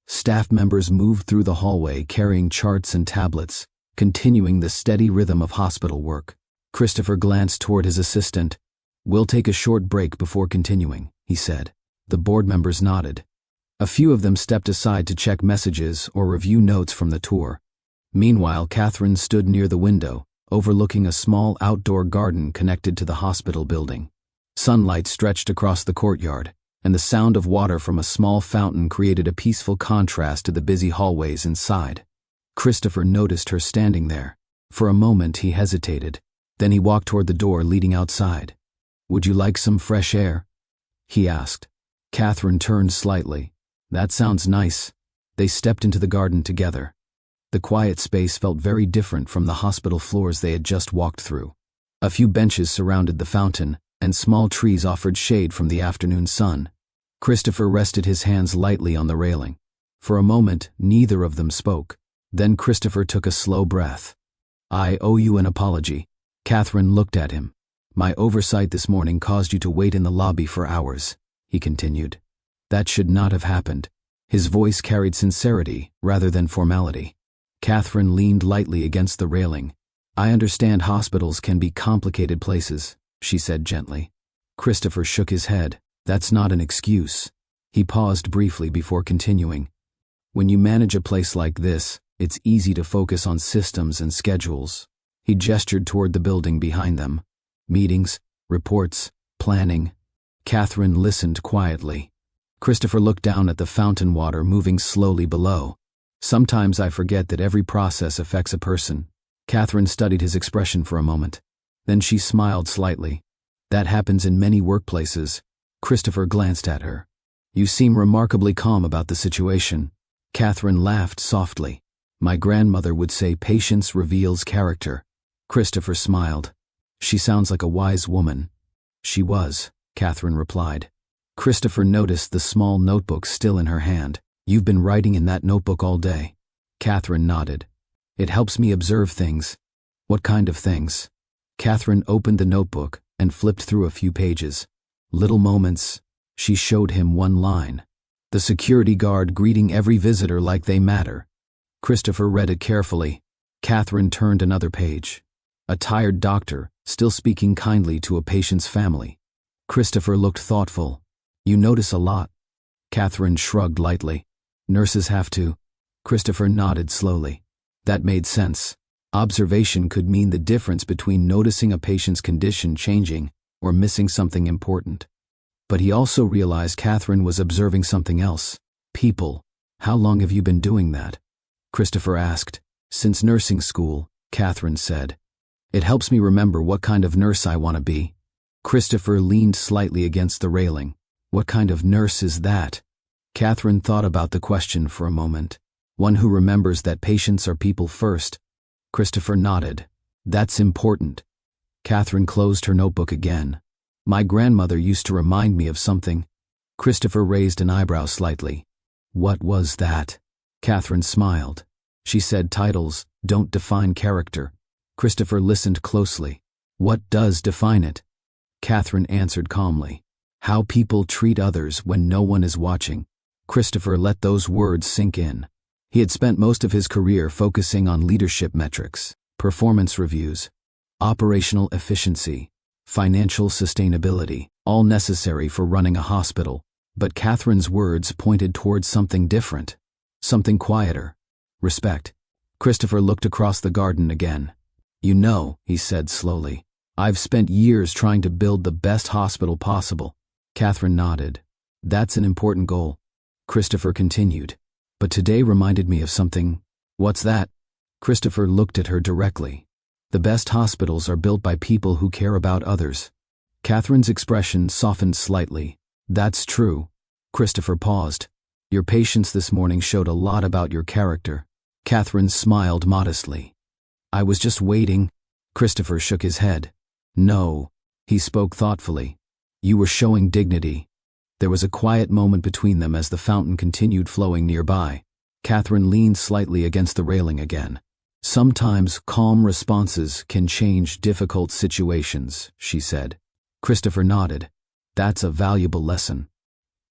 Staff members moved through the hallway carrying charts and tablets, continuing the steady rhythm of hospital work. Christopher glanced toward his assistant. We'll take a short break before continuing, he said. The board members nodded. A few of them stepped aside to check messages or review notes from the tour. Meanwhile, Catherine stood near the window, overlooking a small outdoor garden connected to the hospital building. Sunlight stretched across the courtyard, and the sound of water from a small fountain created a peaceful contrast to the busy hallways inside. Christopher noticed her standing there. For a moment he hesitated, then he walked toward the door leading outside. "Would you like some fresh air?" he asked. Catherine turned slightly. "That sounds nice." They stepped into the garden together. The quiet space felt very different from the hospital floors they had just walked through. A few benches surrounded the fountain, and small trees offered shade from the afternoon sun. Christopher rested his hands lightly on the railing. For a moment, neither of them spoke. Then Christopher took a slow breath. "I owe you an apology." Catherine looked at him. "My oversight this morning caused you to wait in the lobby for hours," he continued. "That should not have happened." His voice carried sincerity rather than formality. Catherine leaned lightly against the railing. "I understand hospitals can be complicated places," she said gently. Christopher shook his head. "That's not an excuse." He paused briefly before continuing. "When you manage a place like this, it's easy to focus on systems and schedules." He gestured toward the building behind them. "Meetings, reports, planning." Catherine listened quietly. Christopher looked down at the fountain water moving slowly below. "Sometimes I forget that every process affects a person." Catherine studied his expression for a moment. Then she smiled slightly. "That happens in many workplaces." Christopher glanced at her. "You seem remarkably calm about the situation." Catherine laughed softly. "My grandmother would say patience reveals character." Christopher smiled. "She sounds like a wise woman." "She was," Catherine replied. Christopher noticed the small notebook still in her hand. "You've been writing in that notebook all day." Catherine nodded. "It helps me observe things." "What kind of things?" Catherine opened the notebook and flipped through a few pages. "Little moments." She showed him one line. "The security guard greeting every visitor like they matter." Christopher read it carefully. Catherine turned another page. "A tired doctor, still speaking kindly to a patient's family." Christopher looked thoughtful. "You notice a lot." Catherine shrugged lightly. "Nurses have to." Christopher nodded slowly. That made sense. Observation could mean the difference between noticing a patient's condition changing or missing something important. But he also realized Catherine was observing something else. People. "How long have you been doing that?" Christopher asked. "Since nursing school," Catherine said. "It helps me remember what kind of nurse I want to be." Christopher leaned slightly against the railing. "What kind of nurse is that?" Catherine thought about the question for a moment. "One who remembers that patients are people first." Christopher nodded. "That's important." Catherine closed her notebook again. "My grandmother used to remind me of something." Christopher raised an eyebrow slightly. "What was that?" Catherine smiled. She said titles don't define character. Christopher listened closely. "What does define it?" Catherine answered calmly. "How people treat others when no one is watching." Christopher let those words sink in. He had spent most of his career focusing on leadership metrics, performance reviews, operational efficiency, financial sustainability, all necessary for running a hospital. But Catherine's words pointed towards something different, something quieter. Respect. Christopher looked across the garden again. "You know," he said slowly, "I've spent years trying to build the best hospital possible." Catherine nodded. "That's an important goal." Christopher continued. "But today reminded me of something." "What's that?" Christopher looked at her directly. "The best hospitals are built by people who care about others." Catherine's expression softened slightly. "That's true." Christopher paused. "Your patients this morning showed a lot about your character." Catherine smiled modestly. "I was just waiting." Christopher shook his head. "No." He spoke thoughtfully. "You were showing dignity." There was a quiet moment between them as the fountain continued flowing nearby. Catherine leaned slightly against the railing again. "Sometimes calm responses can change difficult situations," she said. Christopher nodded. "That's a valuable lesson."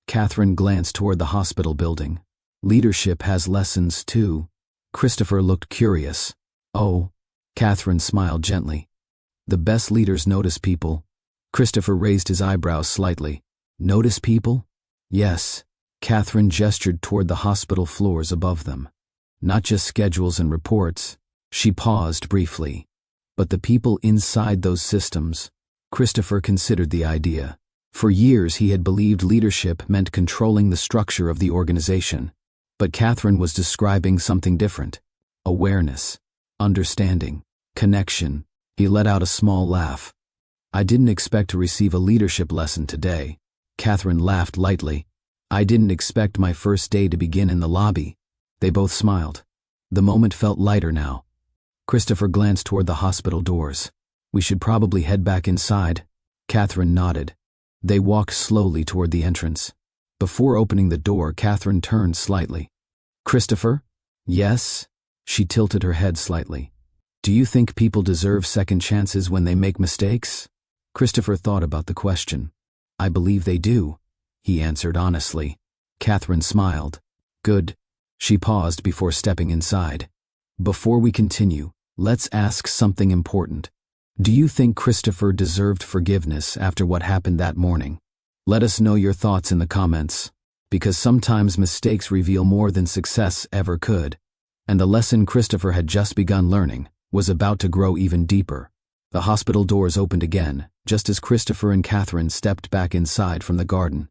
Catherine glanced toward the hospital building. "Leadership has lessons too." Christopher looked curious. "Oh." Catherine smiled gently. "The best leaders notice people." Christopher raised his eyebrows slightly. "Notice people?" "Yes." Catherine gestured toward the hospital floors above them. Not just schedules and reports. She paused briefly. But the people inside those systems. Christopher considered the idea. For years he had believed leadership meant controlling the structure of the organization. But Catherine was describing something different. Awareness, understanding, connection. He let out a small laugh. I didn't expect to receive a leadership lesson today. Catherine laughed lightly. I didn't expect my first day to begin in the lobby. They both smiled. The moment felt lighter now. Christopher glanced toward the hospital doors. We should probably head back inside. Catherine nodded. They walked slowly toward the entrance. Before opening the door, Catherine turned slightly. Christopher? Yes? She tilted her head slightly. Do you think people deserve second chances when they make mistakes? Christopher thought about the question. I believe they do, he answered honestly. Catherine smiled. Good. She paused before stepping inside. Before we continue, let's ask something important. Do you think Christopher deserved forgiveness after what happened that morning? Let us know your thoughts in the comments, because sometimes mistakes reveal more than success ever could, and the lesson Christopher had just begun learning was about to grow even deeper. The hospital doors opened again, just as Christopher and Catherine stepped back inside from the garden.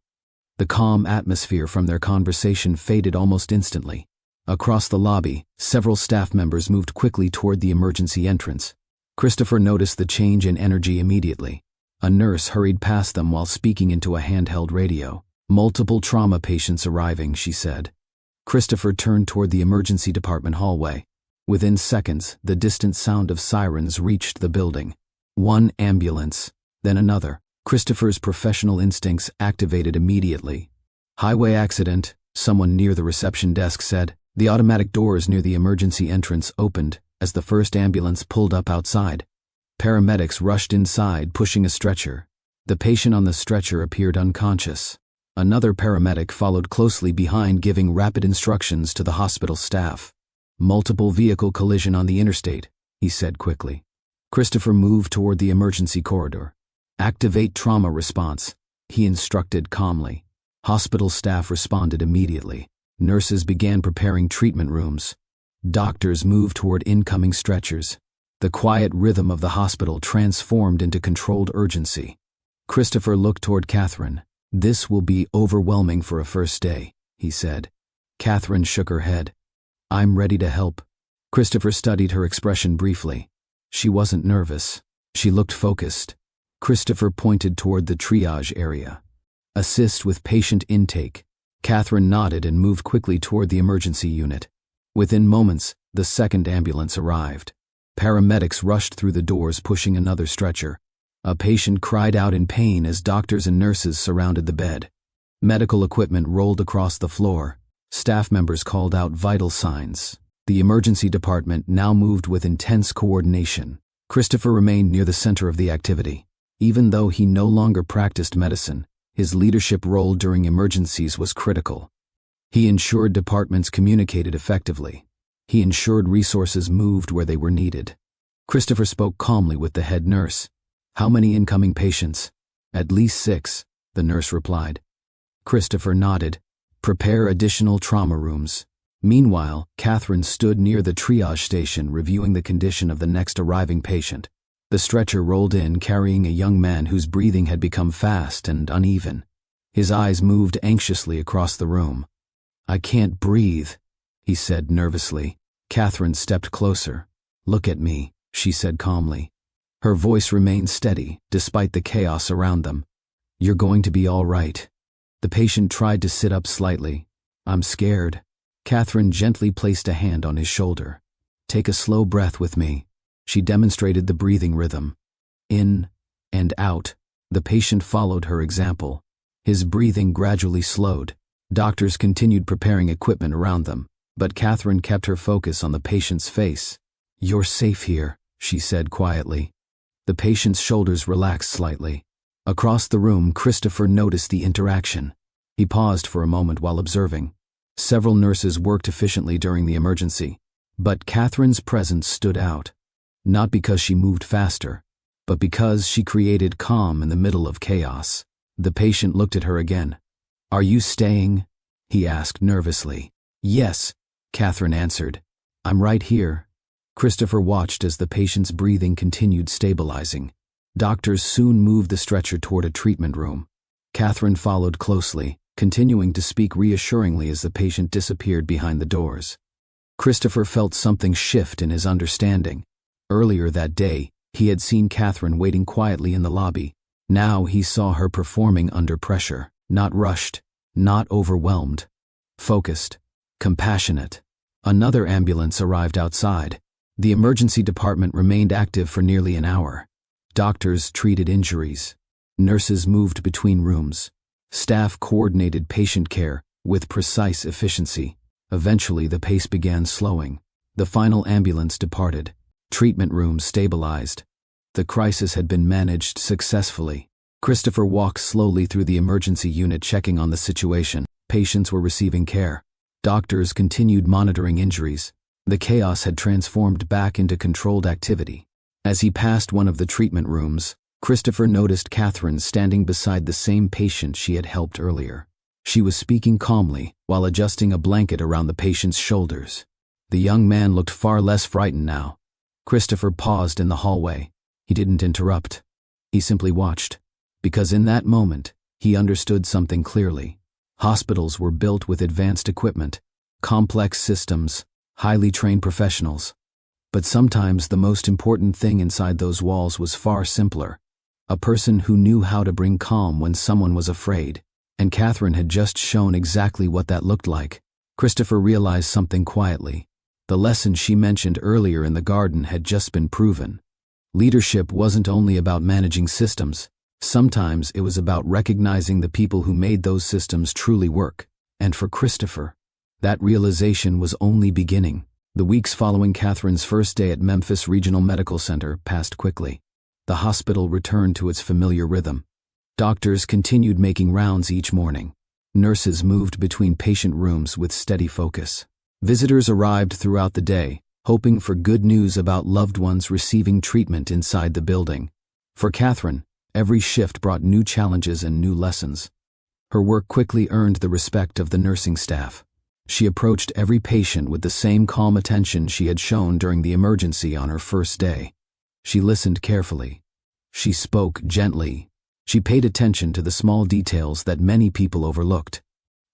The calm atmosphere from their conversation faded almost instantly. Across the lobby, several staff members moved quickly toward the emergency entrance. Christopher noticed the change in energy immediately. A nurse hurried past them while speaking into a handheld radio. Multiple trauma patients arriving, she said. Christopher turned toward the emergency department hallway. Within seconds, the distant sound of sirens reached the building. One ambulance, then another. Christopher's professional instincts activated immediately. Highway accident, someone near the reception desk said. The automatic doors near the emergency entrance opened as the first ambulance pulled up outside. Paramedics rushed inside, pushing a stretcher. The patient on the stretcher appeared unconscious. Another paramedic followed closely behind, giving rapid instructions to the hospital staff. Multiple vehicle collision on the interstate, he said quickly. Christopher moved toward the emergency corridor. Activate trauma response, he instructed calmly. Hospital staff responded immediately. Nurses began preparing treatment rooms. Doctors moved toward incoming stretchers. The quiet rhythm of the hospital transformed into controlled urgency. Christopher looked toward Catherine. This will be overwhelming for a first day, he said. Catherine shook her head. I'm ready to help. Christopher studied her expression briefly. She wasn't nervous. She looked focused. Christopher pointed toward the triage area. Assist with patient intake. Catherine nodded and moved quickly toward the emergency unit. Within moments, the second ambulance arrived. Paramedics rushed through the doors, pushing another stretcher. A patient cried out in pain as doctors and nurses surrounded the bed. Medical equipment rolled across the floor. Staff members called out vital signs. The emergency department now moved with intense coordination. Christopher remained near the center of the activity. Even though he no longer practiced medicine, his leadership role during emergencies was critical. He ensured departments communicated effectively. He ensured resources moved where they were needed. Christopher spoke calmly with the head nurse. How many incoming patients? At least 6, the nurse replied. Christopher nodded. Prepare additional trauma rooms. Meanwhile, Catherine stood near the triage station, reviewing the condition of the next arriving patient. The stretcher rolled in, carrying a young man whose breathing had become fast and uneven. His eyes moved anxiously across the room. I can't breathe, he said nervously. Catherine stepped closer. Look at me, she said calmly. Her voice remained steady, despite the chaos around them. You're going to be all right. The patient tried to sit up slightly. I'm scared. Catherine gently placed a hand on his shoulder. Take a slow breath with me. She demonstrated the breathing rhythm. In and out. The patient followed her example. His breathing gradually slowed. Doctors continued preparing equipment around them, but Catherine kept her focus on the patient's face. You're safe here, she said quietly. The patient's shoulders relaxed slightly. Across the room, Christopher noticed the interaction. He paused for a moment while observing. Several nurses worked efficiently during the emergency, but Catherine's presence stood out. Not because she moved faster, but because she created calm in the middle of chaos. The patient looked at her again. Are you staying? he asked nervously. "Yes," Catherine answered. "I'm right here." Christopher watched as the patient's breathing continued stabilizing. Doctors soon moved the stretcher toward a treatment room. Catherine followed closely, continuing to speak reassuringly as the patient disappeared behind the doors. Christopher felt something shift in his understanding. Earlier that day, he had seen Catherine waiting quietly in the lobby. Now he saw her performing under pressure, not rushed, not overwhelmed. Focused, compassionate. Another ambulance arrived outside. The emergency department remained active for nearly an hour. Doctors treated injuries. Nurses moved between rooms. Staff coordinated patient care with precise efficiency. Eventually, the pace began slowing. The final ambulance departed. Treatment rooms stabilized. The crisis had been managed successfully. Christopher walked slowly through the emergency unit, checking on the situation. Patients were receiving care. Doctors continued monitoring injuries. The chaos had transformed back into controlled activity. As he passed one of the treatment rooms, Christopher noticed Catherine standing beside the same patient she had helped earlier. She was speaking calmly while adjusting a blanket around the patient's shoulders. The young man looked far less frightened now. Christopher paused in the hallway. He didn't interrupt. He simply watched, because in that moment, he understood something clearly. Hospitals were built with advanced equipment, complex systems, highly trained professionals. But sometimes the most important thing inside those walls was far simpler. A person who knew how to bring calm when someone was afraid. And Catherine had just shown exactly what that looked like. Christopher realized something quietly. The lesson she mentioned earlier in the garden had just been proven. Leadership wasn't only about managing systems. Sometimes it was about recognizing the people who made those systems truly work. And for Christopher, that realization was only beginning. The weeks following Catherine's first day at Memphis Regional Medical Center passed quickly. The hospital returned to its familiar rhythm. Doctors continued making rounds each morning. Nurses moved between patient rooms with steady focus. Visitors arrived throughout the day, hoping for good news about loved ones receiving treatment inside the building. For Catherine, every shift brought new challenges and new lessons. Her work quickly earned the respect of the nursing staff. She approached every patient with the same calm attention she had shown during the emergency on her first day. She listened carefully. She spoke gently. She paid attention to the small details that many people overlooked.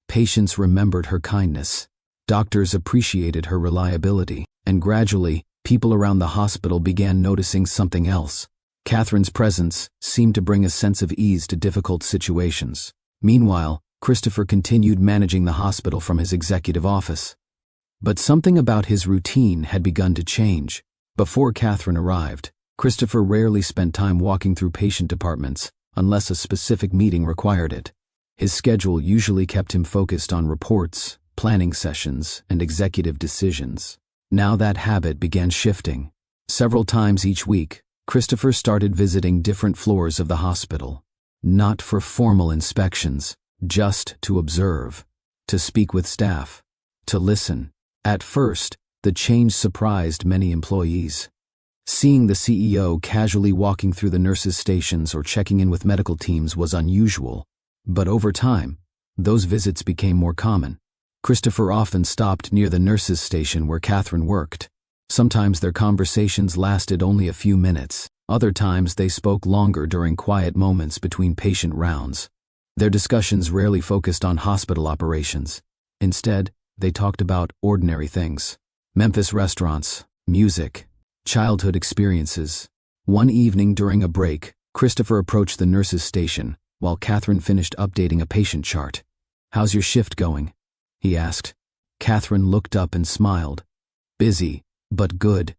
Patients remembered her kindness. Doctors appreciated her reliability. And gradually, people around the hospital began noticing something else. Catherine's presence seemed to bring a sense of ease to difficult situations. Meanwhile, Christopher continued managing the hospital from his executive office. But something about his routine had begun to change. Before Catherine arrived, Christopher rarely spent time walking through patient departments, unless a specific meeting required it. His schedule usually kept him focused on reports, planning sessions, and executive decisions. Now that habit began shifting. Several times each week, Christopher started visiting different floors of the hospital. Not for formal inspections, just to observe, to speak with staff, to listen. At first, the change surprised many employees. Seeing the CEO casually walking through the nurses' stations or checking in with medical teams was unusual. But over time, those visits became more common. Christopher often stopped near the nurses' station where Catherine worked. Sometimes their conversations lasted only a few minutes. Other times they spoke longer during quiet moments between patient rounds. Their discussions rarely focused on hospital operations. Instead, they talked about ordinary things. Memphis restaurants, music, childhood experiences. One evening during a break, Christopher approached the nurses' station while Catherine finished updating a patient chart. "How's your shift going?" he asked. Catherine looked up and smiled. "Busy, but good."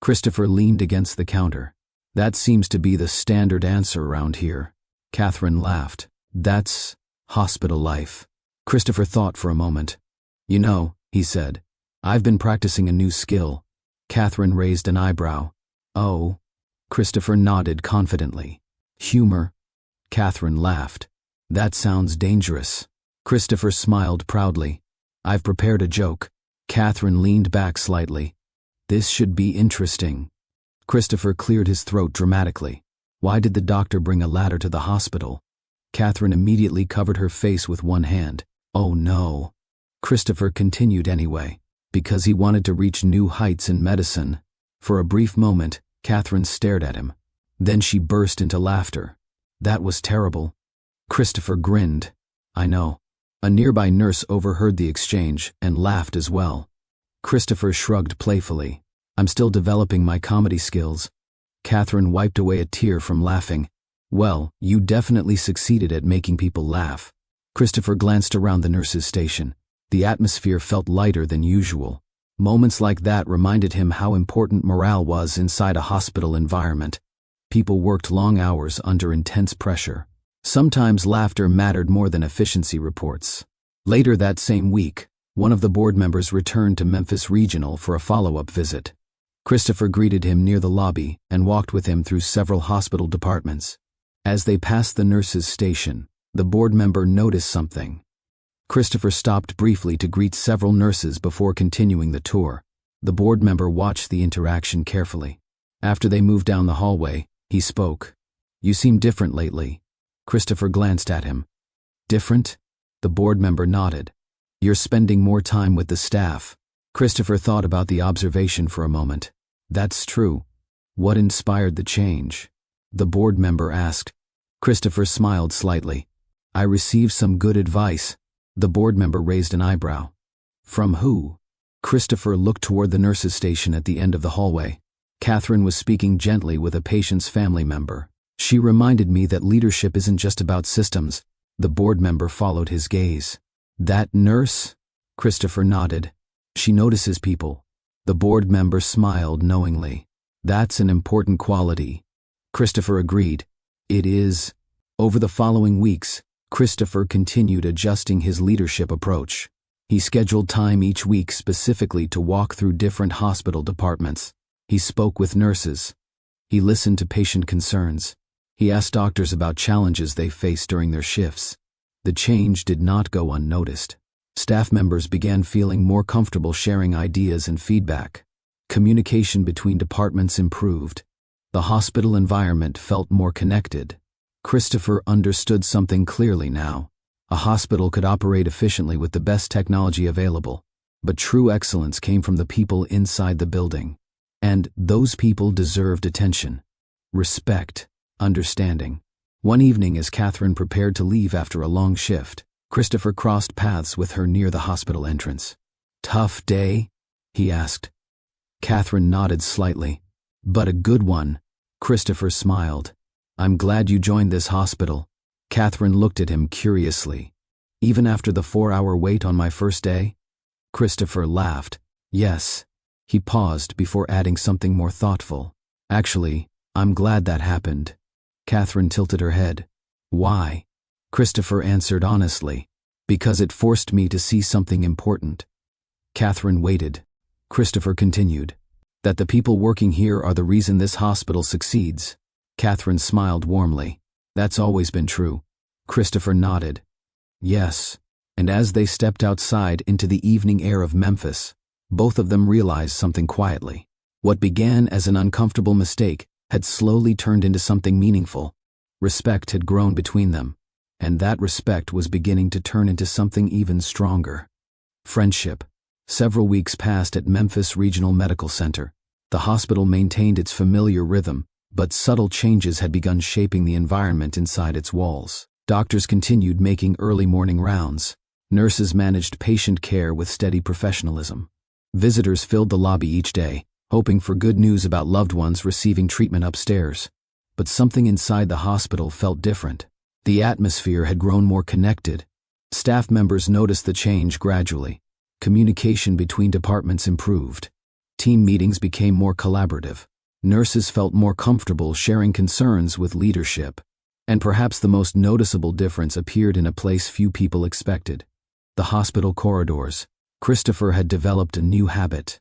Christopher leaned against the counter. "That seems to be the standard answer around here." Catherine laughed. "That's hospital life." Christopher thought for a moment. "You know," he said, "I've been practicing a new skill." Catherine raised an eyebrow. "Oh?" Christopher nodded confidently. "Humor?" Catherine laughed. "That sounds dangerous." Christopher smiled proudly. "I've prepared a joke." Catherine leaned back slightly. "This should be interesting." Christopher cleared his throat dramatically. Why did the doctor bring a ladder to the hospital? Catherine immediately covered her face with one hand. Oh no. Christopher continued anyway, because he wanted to reach new heights in medicine. For a brief moment, Catherine stared at him. Then she burst into laughter. That was terrible. Christopher grinned. I know. A nearby nurse overheard the exchange and laughed as well. Christopher shrugged playfully. I'm still developing my comedy skills. Catherine wiped away a tear from laughing. Well, you definitely succeeded at making people laugh. Christopher glanced around the nurse's station. The atmosphere felt lighter than usual. Moments like that reminded him how important morale was inside a hospital environment. People worked long hours under intense pressure. Sometimes laughter mattered more than efficiency reports. Later that same week, one of the board members returned to Memphis Regional for a follow-up visit. Christopher greeted him near the lobby and walked with him through several hospital departments. As they passed the nurse's station, the board member noticed something. Christopher stopped briefly to greet several nurses before continuing the tour. The board member watched the interaction carefully. After they moved down the hallway, he spoke. You seem different lately. Christopher glanced at him. Different? The board member nodded. You're spending more time with the staff. Christopher thought about the observation for a moment. That's true. What inspired the change? The board member asked. Christopher smiled slightly. I received some good advice. The board member raised an eyebrow. From who? Christopher looked toward the nurse's station at the end of the hallway. Catherine was speaking gently with a patient's family member. She reminded me that leadership isn't just about systems. The board member followed his gaze. That nurse? Christopher nodded. She notices people. The board member smiled knowingly. That's an important quality. Christopher agreed. It is. Over the following weeks, Christopher continued adjusting his leadership approach. He scheduled time each week specifically to walk through different hospital departments. He spoke with nurses. He listened to patient concerns. He asked doctors about challenges they faced during their shifts. The change did not go unnoticed. Staff members began feeling more comfortable sharing ideas and feedback. Communication between departments improved. The hospital environment felt more connected. Christopher understood something clearly now. A hospital could operate efficiently with the best technology available, but true excellence came from the people inside the building. And those people deserved attention, respect, understanding. One evening, as Catherine prepared to leave after a long shift, Christopher crossed paths with her near the hospital entrance. Tough day? He asked. Catherine nodded slightly. But a good one. Christopher smiled. I'm glad you joined this hospital. Catherine looked at him curiously. Even after the 4-hour wait on my first day? Christopher laughed. Yes. He paused before adding something more thoughtful. Actually, I'm glad that happened. Catherine tilted her head. Why? Christopher answered honestly. Because it forced me to see something important. Catherine waited. Christopher continued. That the people working here are the reason this hospital succeeds. Catherine smiled warmly. That's always been true. Christopher nodded. Yes. And as they stepped outside into the evening air of Memphis, both of them realized something quietly. What began as an uncomfortable mistake had slowly turned into something meaningful. Respect had grown between them, and that respect was beginning to turn into something even stronger. Friendship. Several weeks passed at Memphis Regional Medical Center. The hospital maintained its familiar rhythm, but subtle changes had begun shaping the environment inside its walls. Doctors continued making early morning rounds. Nurses managed patient care with steady professionalism. Visitors filled the lobby each day, hoping for good news about loved ones receiving treatment upstairs. But something inside the hospital felt different. The atmosphere had grown more connected. Staff members noticed the change gradually. Communication between departments improved. Team meetings became more collaborative. Nurses felt more comfortable sharing concerns with leadership. And perhaps the most noticeable difference appeared in a place few people expected. The hospital corridors. Christopher had developed a new habit.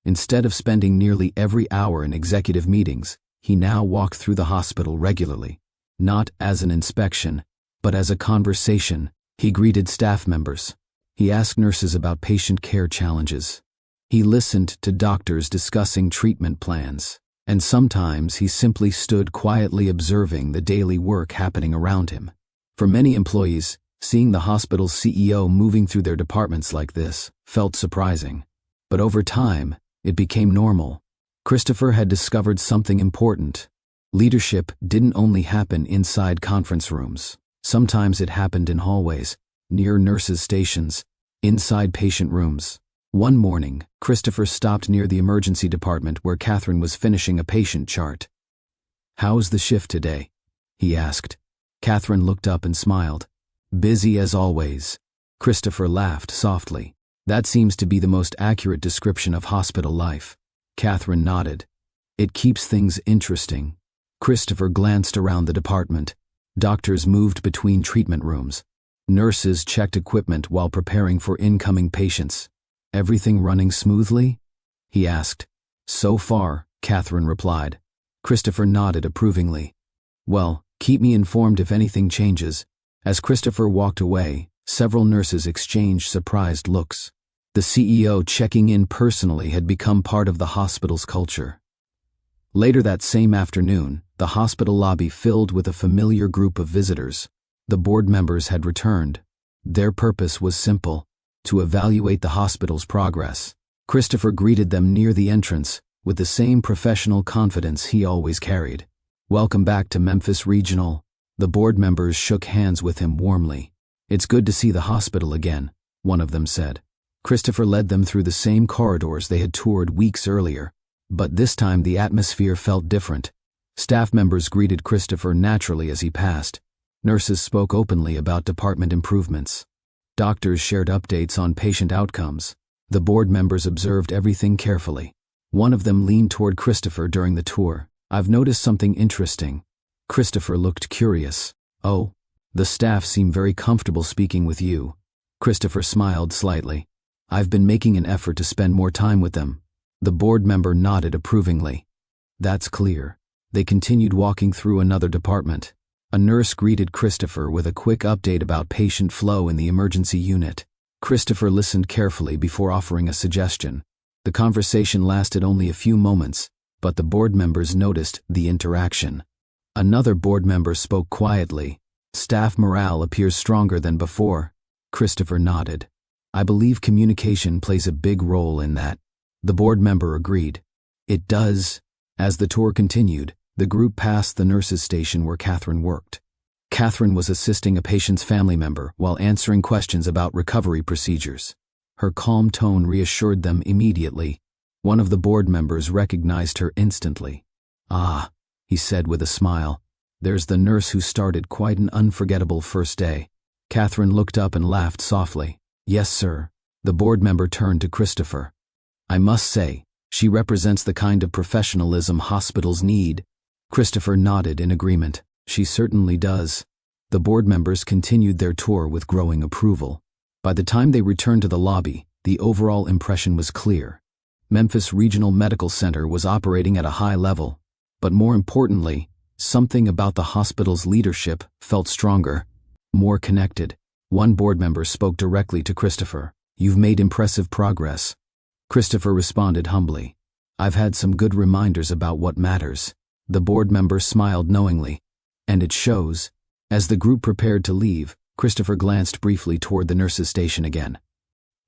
Instead of spending nearly every hour in executive meetings, he now walked through the hospital regularly. Not as an inspection, but as a conversation. He greeted staff members. He asked nurses about patient care challenges. He listened to doctors discussing treatment plans. And sometimes he simply stood quietly observing the daily work happening around him. For many employees, Seeing the hospital's CEO moving through their departments like this felt surprising. But over time, it became normal. Christopher had discovered something important. Leadership didn't only happen inside conference rooms. Sometimes it happened in hallways, near nurses' stations, inside patient rooms. One morning, Christopher stopped near the emergency department where Catherine was finishing a patient chart. "How's the shift today?" he asked. Catherine looked up and smiled. "Busy as always." Christopher laughed softly. "That seems to be the most accurate description of hospital life." Catherine nodded. "It keeps things interesting." Christopher glanced around the department. Doctors moved between treatment rooms. Nurses checked equipment while preparing for incoming patients. "Everything running smoothly?" he asked. "So far," Catherine replied. Christopher nodded approvingly. "Well, keep me informed if anything changes." As Christopher walked away, several nurses exchanged surprised looks. The CEO checking in personally had become part of the hospital's culture. Later that same afternoon, the hospital lobby filled with a familiar group of visitors. The board members had returned. Their purpose was simple: to evaluate the hospital's progress. Christopher greeted them near the entrance with the same professional confidence he always carried. "Welcome back to Memphis Regional." The board members shook hands with him warmly. "It's good to see the hospital again," one of them said. Christopher led them through the same corridors they had toured weeks earlier. But this time the atmosphere felt different. Staff members greeted Christopher naturally as he passed. Nurses spoke openly about department improvements. Doctors shared updates on patient outcomes. The board members observed everything carefully. One of them leaned toward Christopher during the tour. "I've noticed something interesting." Christopher looked curious. "Oh, the staff seem very comfortable speaking with you." Christopher smiled slightly. "I've been making an effort to spend more time with them." The board member nodded approvingly. "That's clear." They continued walking through another department. A nurse greeted Christopher with a quick update about patient flow in the emergency unit. Christopher listened carefully before offering a suggestion. The conversation lasted only a few moments, but the board members noticed the interaction. Another board member spoke quietly. "Staff morale appears stronger than before." Christopher nodded. "I believe communication plays a big role in that." The board member agreed. "It does." As the tour continued, the group passed the nurses' station where Catherine worked. Catherine was assisting a patient's family member while answering questions about recovery procedures. Her calm tone reassured them immediately. One of the board members recognized her instantly. "Ah," he said with a smile. "There's the nurse who started quite an unforgettable first day." Catherine looked up and laughed softly. "Yes, sir." The board member turned to Christopher. "I must say, she represents the kind of professionalism hospitals need." Christopher nodded in agreement. "She certainly does." The board members continued their tour with growing approval. By the time they returned to the lobby, the overall impression was clear. Memphis Regional Medical Center was operating at a high level. But more importantly, something about the hospital's leadership felt stronger, more connected. One board member spoke directly to Christopher. "You've made impressive progress." Christopher responded humbly. "I've had some good reminders about what matters." The board member smiled knowingly. "And it shows." As the group prepared to leave, Christopher glanced briefly toward the nurses' station again.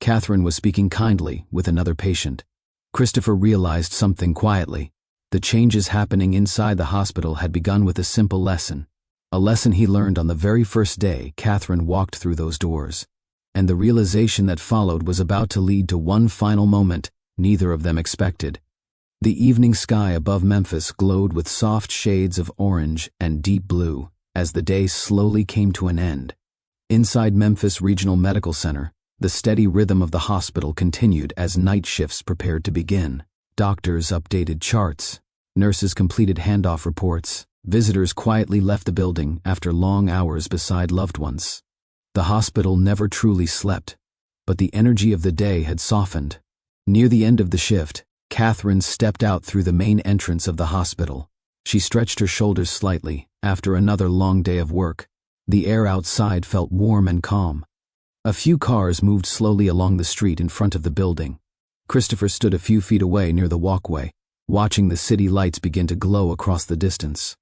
Catherine was speaking kindly with another patient. Christopher realized something quietly. The changes happening inside the hospital had begun with a simple lesson. A lesson he learned on the very first day Catherine walked through those doors. And the realization that followed was about to lead to one final moment neither of them expected. The evening sky above Memphis glowed with soft shades of orange and deep blue as the day slowly came to an end. Inside Memphis Regional Medical Center, the steady rhythm of the hospital continued as night shifts prepared to begin. Doctors updated charts. Nurses completed handoff reports. Visitors quietly left the building after long hours beside loved ones. The hospital never truly slept, but the energy of the day had softened. Near the end of the shift, Catherine stepped out through the main entrance of the hospital. She stretched her shoulders slightly after another long day of work. The air outside felt warm and calm. A few cars moved slowly along the street in front of the building. Christopher stood a few feet away near the walkway, watching the city lights begin to glow across the distance.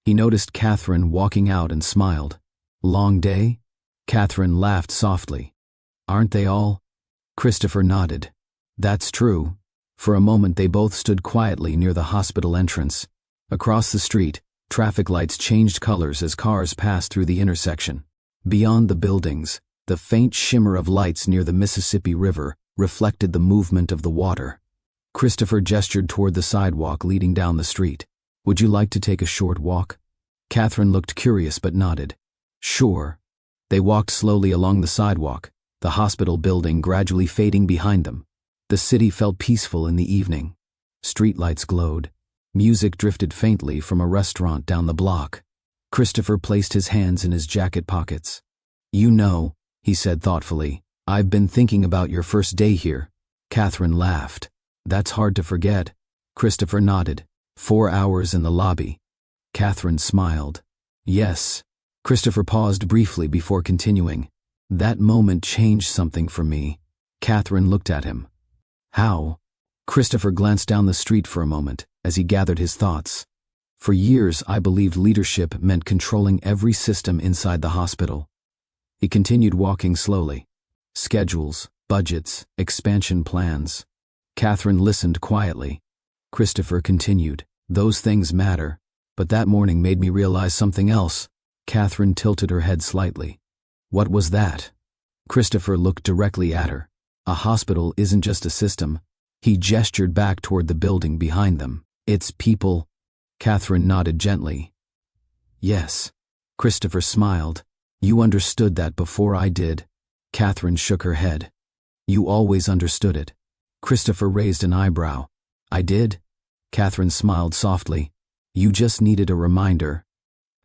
He noticed Catherine walking out and smiled. "Long day?" Catherine laughed softly. Aren't they all? Christopher nodded. That's true. For a moment they both stood quietly near the hospital entrance. Across the street, traffic lights changed colors as cars passed through the intersection. Beyond the buildings, the faint shimmer of lights near the Mississippi River reflected the movement of the water. Christopher gestured toward the sidewalk leading down the street. Would you like to take a short walk? Catherine looked curious but nodded. Sure. They walked slowly along the sidewalk, the hospital building gradually fading behind them. The city felt peaceful in the evening. Streetlights glowed. Music drifted faintly from a restaurant down the block. Christopher placed his hands in his jacket pockets. You know, he said thoughtfully, I've been thinking about your first day here. Catherine laughed. That's hard to forget. Christopher nodded. 4 hours in the lobby. Catherine smiled. Yes. Christopher paused briefly before continuing. That moment changed something for me. Catherine looked at him. How? Christopher glanced down the street for a moment as he gathered his thoughts. For years, I believed leadership meant controlling every system inside the hospital. He continued walking slowly. Schedules, budgets, expansion plans. Catherine listened quietly. Christopher continued. Those things matter, but that morning made me realize something else. Catherine tilted her head slightly. What was that? Christopher looked directly at her. A hospital isn't just a system. He gestured back toward the building behind them. It's people. Catherine nodded gently. Yes. Christopher smiled. You understood that before I did. Catherine shook her head. You always understood it. Christopher raised an eyebrow. I did? Catherine smiled softly. You just needed a reminder.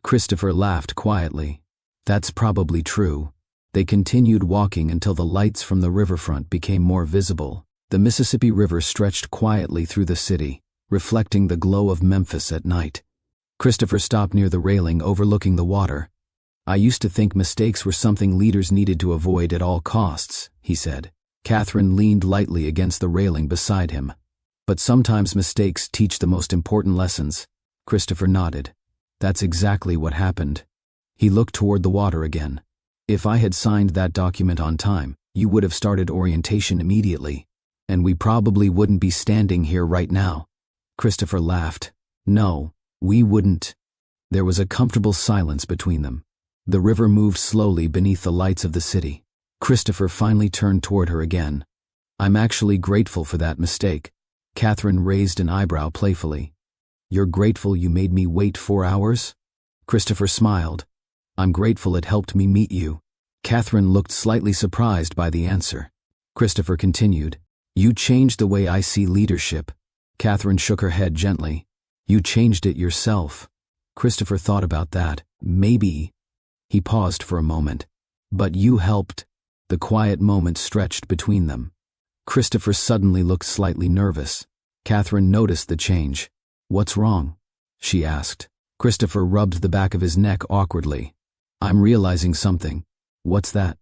Christopher laughed quietly. That's probably true. They continued walking until the lights from the riverfront became more visible. The Mississippi River stretched quietly through the city, reflecting the glow of Memphis at night. Christopher stopped near the railing overlooking the water. I used to think mistakes were something leaders needed to avoid at all costs, he said. Catherine leaned lightly against the railing beside him. But sometimes mistakes teach the most important lessons. Christopher nodded. That's exactly what happened. He looked toward the water again. If I had signed that document on time, you would have started orientation immediately, and we probably wouldn't be standing here right now. Christopher laughed. No, we wouldn't. There was a comfortable silence between them. The river moved slowly beneath the lights of the city. Christopher finally turned toward her again. I'm actually grateful for that mistake. Catherine raised an eyebrow playfully. You're grateful you made me wait 4 hours? Christopher smiled. I'm grateful it helped me meet you. Catherine looked slightly surprised by the answer. Christopher continued. You changed the way I see leadership. Catherine shook her head gently. You changed it yourself. Christopher thought about that. Maybe. He paused for a moment. But you helped. The quiet moment stretched between them. Christopher suddenly looked slightly nervous. Catherine noticed the change. What's wrong? She asked. Christopher rubbed the back of his neck awkwardly. I'm realizing something. What's that?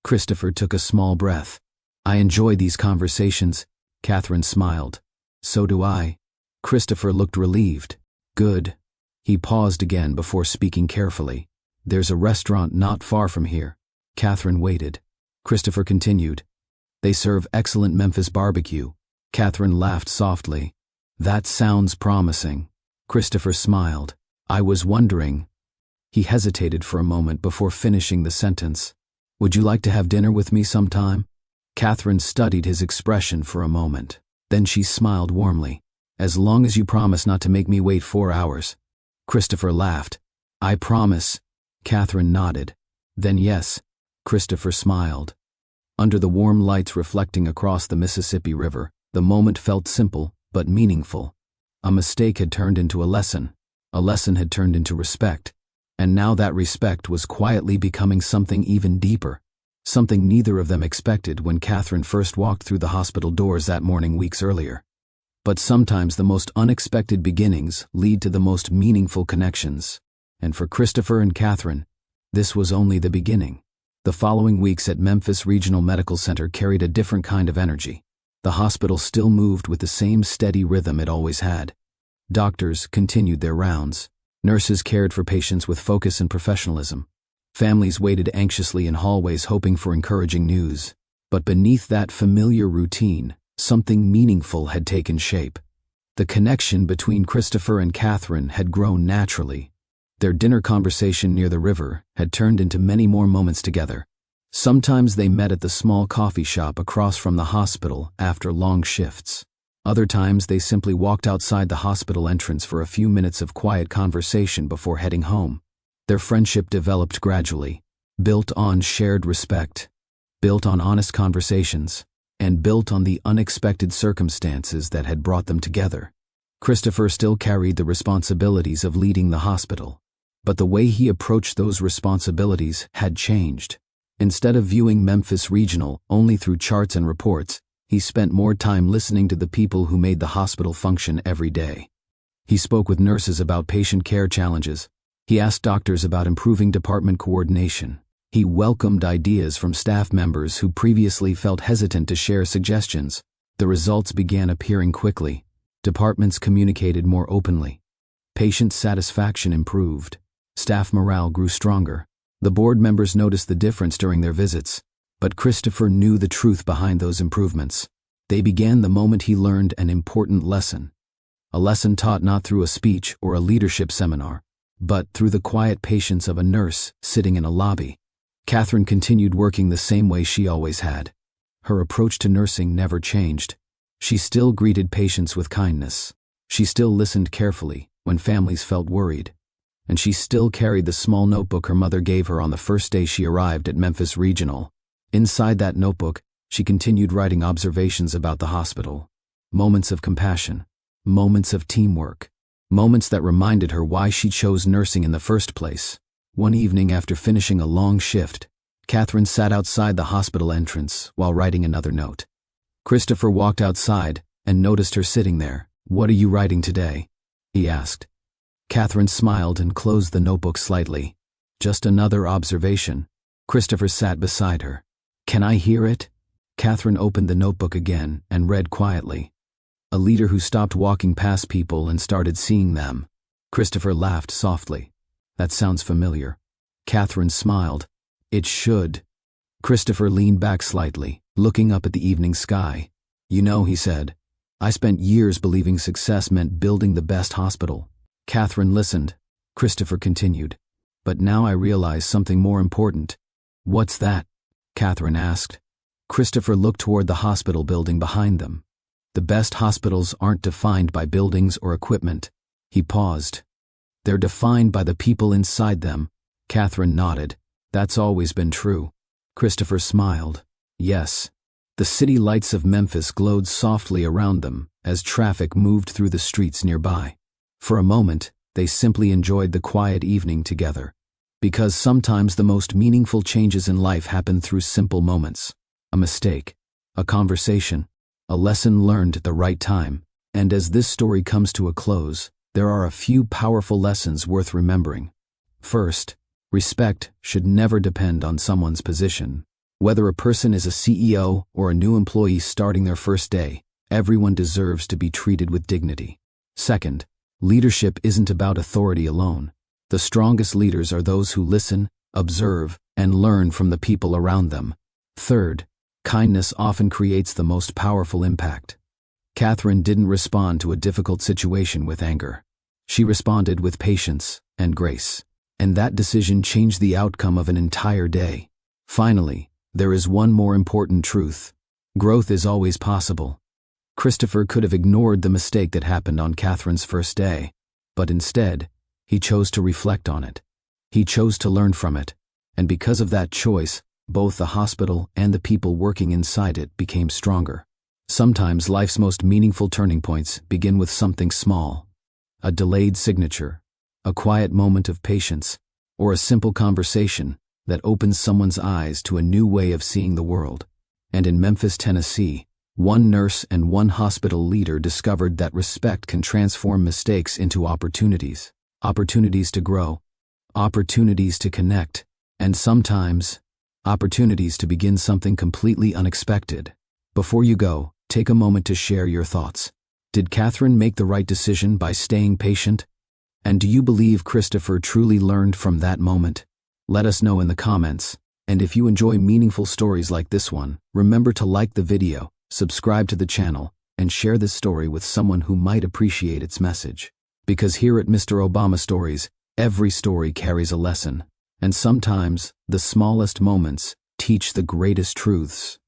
Christopher took a small breath. I enjoy these conversations. Catherine smiled. So do I. Christopher looked relieved. Good. He paused again before speaking carefully. There's a restaurant not far from here. Catherine waited. Christopher continued. They serve excellent Memphis barbecue. Catherine laughed softly. That sounds promising. Christopher smiled. I was wondering. He hesitated for a moment before finishing the sentence. Would you like to have dinner with me sometime? Catherine studied his expression for a moment. Then she smiled warmly. As long as you promise not to make me wait 4 hours. Christopher laughed. I promise. Catherine nodded. Then yes. Christopher smiled. Under the warm lights reflecting across the Mississippi River, the moment felt simple but meaningful. A mistake had turned into a lesson. A lesson had turned into respect. And now that respect was quietly becoming something even deeper. Something neither of them expected when Catherine first walked through the hospital doors that morning weeks earlier. But sometimes the most unexpected beginnings lead to the most meaningful connections. And for Christopher and Catherine, this was only the beginning. The following weeks at Memphis Regional Medical Center carried a different kind of energy. The hospital still moved with the same steady rhythm it always had. Doctors continued their rounds. Nurses cared for patients with focus and professionalism. Families waited anxiously in hallways hoping for encouraging news. But beneath that familiar routine, something meaningful had taken shape. The connection between Christopher and Catherine had grown naturally. Their dinner conversation near the river had turned into many more moments together. Sometimes they met at the small coffee shop across from the hospital after long shifts. Other times they simply walked outside the hospital entrance for a few minutes of quiet conversation before heading home. Their friendship developed gradually, built on shared respect, built on honest conversations, and built on the unexpected circumstances that had brought them together. Christopher still carried the responsibilities of leading the hospital, but the way he approached those responsibilities had changed. Instead of viewing Memphis Regional only through charts and reports, he spent more time listening to the people who made the hospital function every day. He spoke with nurses about patient care challenges. He asked doctors about improving department coordination. He welcomed ideas from staff members who previously felt hesitant to share suggestions. The results began appearing quickly. Departments communicated more openly. Patient satisfaction improved. Staff morale grew stronger. The board members noticed the difference during their visits. But Christopher knew the truth behind those improvements. They began the moment he learned an important lesson. A lesson taught not through a speech or a leadership seminar, but through the quiet patience of a nurse sitting in a lobby. Catherine continued working the same way she always had. Her approach to nursing never changed. She still greeted patients with kindness. She still listened carefully when families felt worried. And she still carried the small notebook her mother gave her on the first day she arrived at Memphis Regional. Inside that notebook, she continued writing observations about the hospital. Moments of compassion. Moments of teamwork. Moments that reminded her why she chose nursing in the first place. One evening after finishing a long shift, Catherine sat outside the hospital entrance while writing another note. Christopher walked outside and noticed her sitting there. "What are you writing today?" he asked. Catherine smiled and closed the notebook slightly. "Just another observation." Christopher sat beside her. "Can I hear it?" Catherine opened the notebook again and read quietly. "A leader who stopped walking past people and started seeing them." Christopher laughed softly. "That sounds familiar." Catherine smiled. "It should." Christopher leaned back slightly, looking up at the evening sky. "You know," he said, "I spent years believing success meant building the best hospital." Catherine listened. Christopher continued. "But now I realize something more important." "What's that?" Catherine asked. Christopher looked toward the hospital building behind them. "The best hospitals aren't defined by buildings or equipment." He paused. "They're defined by the people inside them." Catherine nodded. "That's always been true." Christopher smiled. "Yes." The city lights of Memphis glowed softly around them as traffic moved through the streets nearby. For a moment, they simply enjoyed the quiet evening together. Because sometimes the most meaningful changes in life happen through simple moments. A mistake, a conversation, a lesson learned at the right time. And as this story comes to a close, there are a few powerful lessons worth remembering. First, respect should never depend on someone's position. Whether a person is a CEO or a new employee starting their first day, everyone deserves to be treated with dignity. Second, leadership isn't about authority alone. The strongest leaders are those who listen, observe, and learn from the people around them. Third, kindness often creates the most powerful impact. Catherine didn't respond to a difficult situation with anger. She responded with patience and grace. And that decision changed the outcome of an entire day. Finally, there is one more important truth. Growth is always possible. Christopher could have ignored the mistake that happened on Catherine's first day, but instead, he chose to reflect on it. He chose to learn from it, and because of that choice, both the hospital and the people working inside it became stronger. Sometimes life's most meaningful turning points begin with something small. A delayed signature, a quiet moment of patience, or a simple conversation that opens someone's eyes to a new way of seeing the world. And in Memphis, Tennessee, one nurse and one hospital leader discovered that respect can transform mistakes into opportunities. Opportunities to grow, opportunities to connect, and sometimes, opportunities to begin something completely unexpected. Before you go, take a moment to share your thoughts. Did Catherine make the right decision by staying patient? And do you believe Christopher truly learned from that moment? Let us know in the comments. And if you enjoy meaningful stories like this one, remember to like the video, subscribe to the channel, and share this story with someone who might appreciate its message. Because here at Mr. Obama Stories, every story carries a lesson, and sometimes the smallest moments teach the greatest truths.